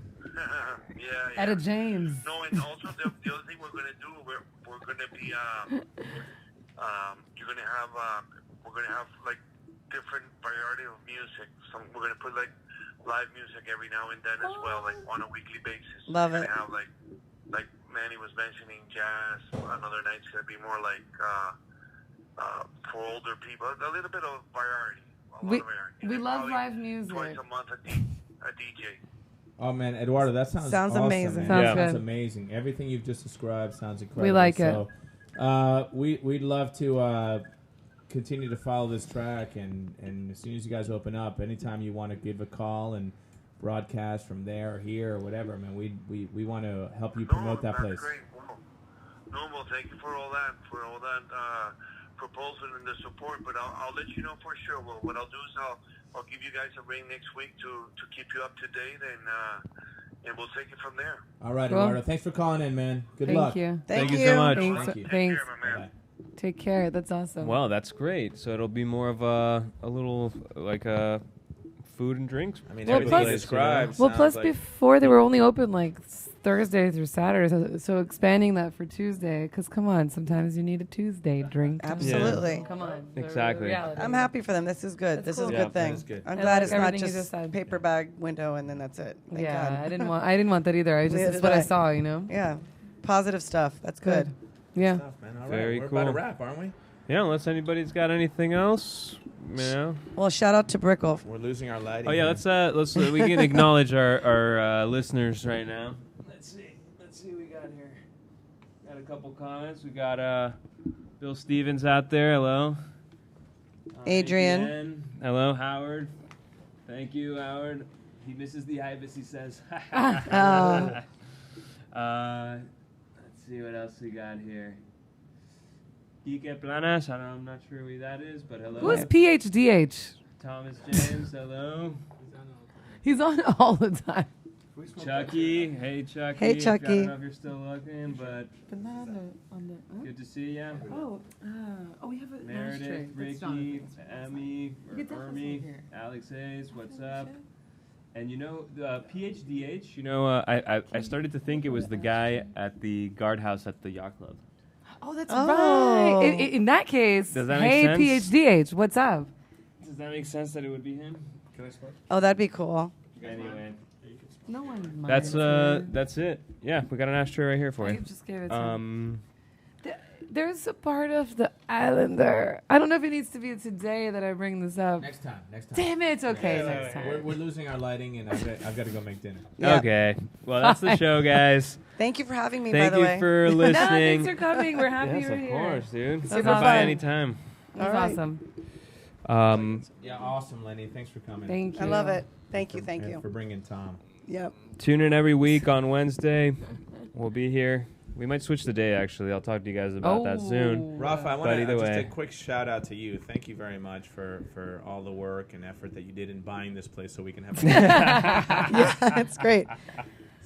Etta James. No, and also the other thing we're going to do, we're going to be, we're going to have like different variety of music. We're going to put like live music every now and then as well, like on a weekly basis. Love we're it. going to have like Manny was mentioning, jazz. Another night's going to be more like for older people. A little bit of variety. We love live music. Twice a month a DJ. Oh man, Eduardo, that sounds awesome, amazing. Man. Sounds Yeah. good. Sounds amazing. Everything you've just described sounds incredible. We like it. We'd love to continue to follow this track, and as soon as you guys open up, anytime you want to give a call and broadcast from there or here or whatever, man, we want to help you promote that place. Great. Well, thank you for all that proposal and the support. But I'll let you know for sure. Well, what I'll do is I'll give you guys a ring next week to keep you up to date, and we'll take it from there. All right, Cool. Eduardo. Thanks for calling in, man. Good Thank luck. you. Thank you so much. Thanks. Thank you. Thanks. Take care, my man. Bye. Take care. That's awesome. Well, that's great. So it'll be more of a little like food and drinks. I mean, Well, everything plus- you described. Well, sounds plus like before they were only open like Thursday through Saturday, so expanding that for Tuesday. Because come on, sometimes you need a Tuesday drink. Absolutely. Come on. Exactly. Reality. I'm happy for them. This is good. That's This cool. is a Yeah, good thing. that is good. I'm I glad like it's not everything you just just said. paper bag window and then that's it. Thank Yeah, God. I didn't want that either. Neither It's did what I I. saw, you know. Yeah, positive stuff. That's good. Yeah. Stuff, man. All right, Very we're about to cool. wrap, aren't we? Yeah, unless anybody's got anything else. Yeah. Well, shout out to Brickle. we're losing our lighting. Oh yeah, here. let's we can acknowledge our listeners right now. Let's see what we got here. Got a couple comments. We got Bill Stevens out there. Hello. Adrian. Hello, Howard. Thank you, Howard. He misses the ibis, he says. Oh. Let's see what else we got here. Quique Planas, I'm not sure who that is, but hello. Who is PHDH? Thomas James, hello. He's on all the time. Chucky, hey Chucky. Hey, Chucky. I don't know if you're still looking, but But not on the. good to see ya. We have a Meredith, Ricky, Emmy, or You get that from Ermi, here. Alex Hayes, what's up? And you know, the PHDH, you know, I started to think it was the guy at the guardhouse at the yacht club. Oh, that's Oh. right. In that case, Does that hey make sense? PHDH, what's up? Does that make sense that it would be him? Can I switch? Oh, that'd be cool. Anyway, No one that's minds it. that's it. Yeah, we got an ashtray right here for I you. just gave it to him. Um, There's a part of the Islander. I don't know if it needs to be today that I bring this up. Next time. Damn it. Okay, next time. We're losing our lighting, and I've got to go make dinner. Yeah. Okay, well that's the show, guys. Thank you for having me, Thank by the you way. for No, listening. thanks for coming. We're happy Yes, you're of here. course, dude. That's Come awesome. by anytime. That's All right. awesome. Yeah, awesome, Lenny. Thanks for coming. Thank you. I love it. Thank you. Thank And you. for bringing Tom. Yep. Tune in every week on Wednesday. We'll be here. We might switch the day, actually. I'll talk to you guys about that soon. Rafa, I But want to either just way. a quick shout out to you. Thank you very much for all the work and effort that you did in buying this place so we can have Yeah, it's great.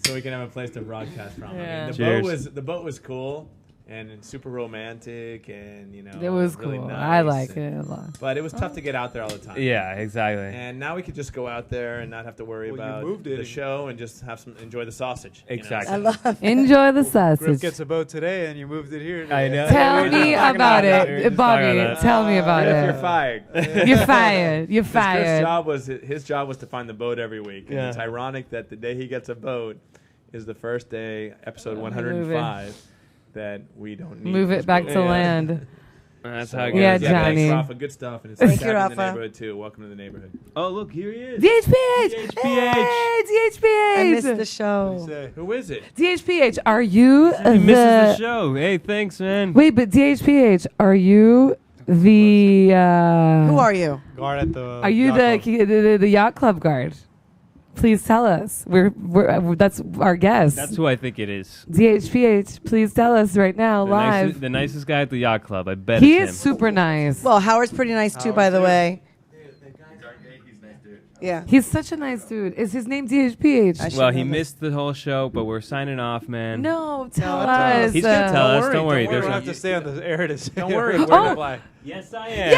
So we can have a place to broadcast from. I Yeah. mean, Cheers. the boat was cool, and super romantic, and it was really cool. nice, I like it a lot. But it was tough to get out there all the time. Yeah, exactly. And now we could just go out there and not have to worry about the show and just enjoy the sausage. Exactly. I love it. Enjoy the Griff sausage. gets a boat today, and you moved it here. I know. Tell me about it, Bobby. Tell me about Griff, it. you're fired. You're fired. You're 'Cause fired. His job was to find the boat every week. And Yeah. it's ironic that the day he gets a boat is the first day, episode Move 105, that we don't need. Move this it back boat. to land. That's how it goes. Yeah, Thanks, Johnny. Rafa. Good stuff. And it's Thank nice you, having Rafa. the neighborhood too. Welcome to the neighborhood. Oh, look, here he is. DHPH. DHPH. Hey, DHPH. I missed the show. Who is it? DHPH, are you He misses the show. Hey, thanks, man. Wait, but DHPH, are you the? Who are you? Guard at the. Are you yacht club. the yacht club guard? Please tell us. We're that's our guest. That's who I think it is. DHPH, please tell us right now, live. The nicest guy at the yacht club. I bet He it's is him. super nice. Well, Howard's pretty nice too, by the way. Yeah. He's such a nice dude. Is his name DHPH? Well, he missed the whole show, but we're signing off, man. No, tell No, us. He's gonna tell us. Don't worry. You don't There's have to stay on the air to say. Don't worry. We're We're gonna not- fly. Yes, I am.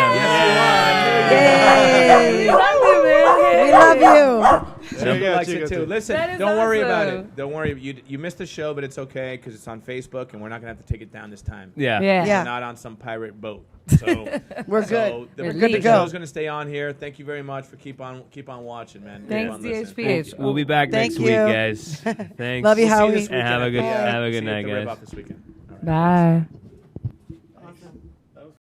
Yay! We love you, man. We love you. Somebody Yeah, likes Chico it too. too. Listen, That is don't worry about awesome. it. Don't worry. You missed the show, but it's okay because it's on Facebook, and we're not gonna have to take it down this time. Yeah. Yeah. Yeah. We're not on some pirate boat. So We're so good. The, We're good to the go. show's gonna stay on here. Thank you very much for keep on watching, man. Keep Thanks, on listening. DHPH. We'll be back Thank next week, you. guys. Thanks. Love you, See you Howie. this And have a weekend. good Bye. have a See good you at night, the Rib guys. Off this weekend. All right. Bye.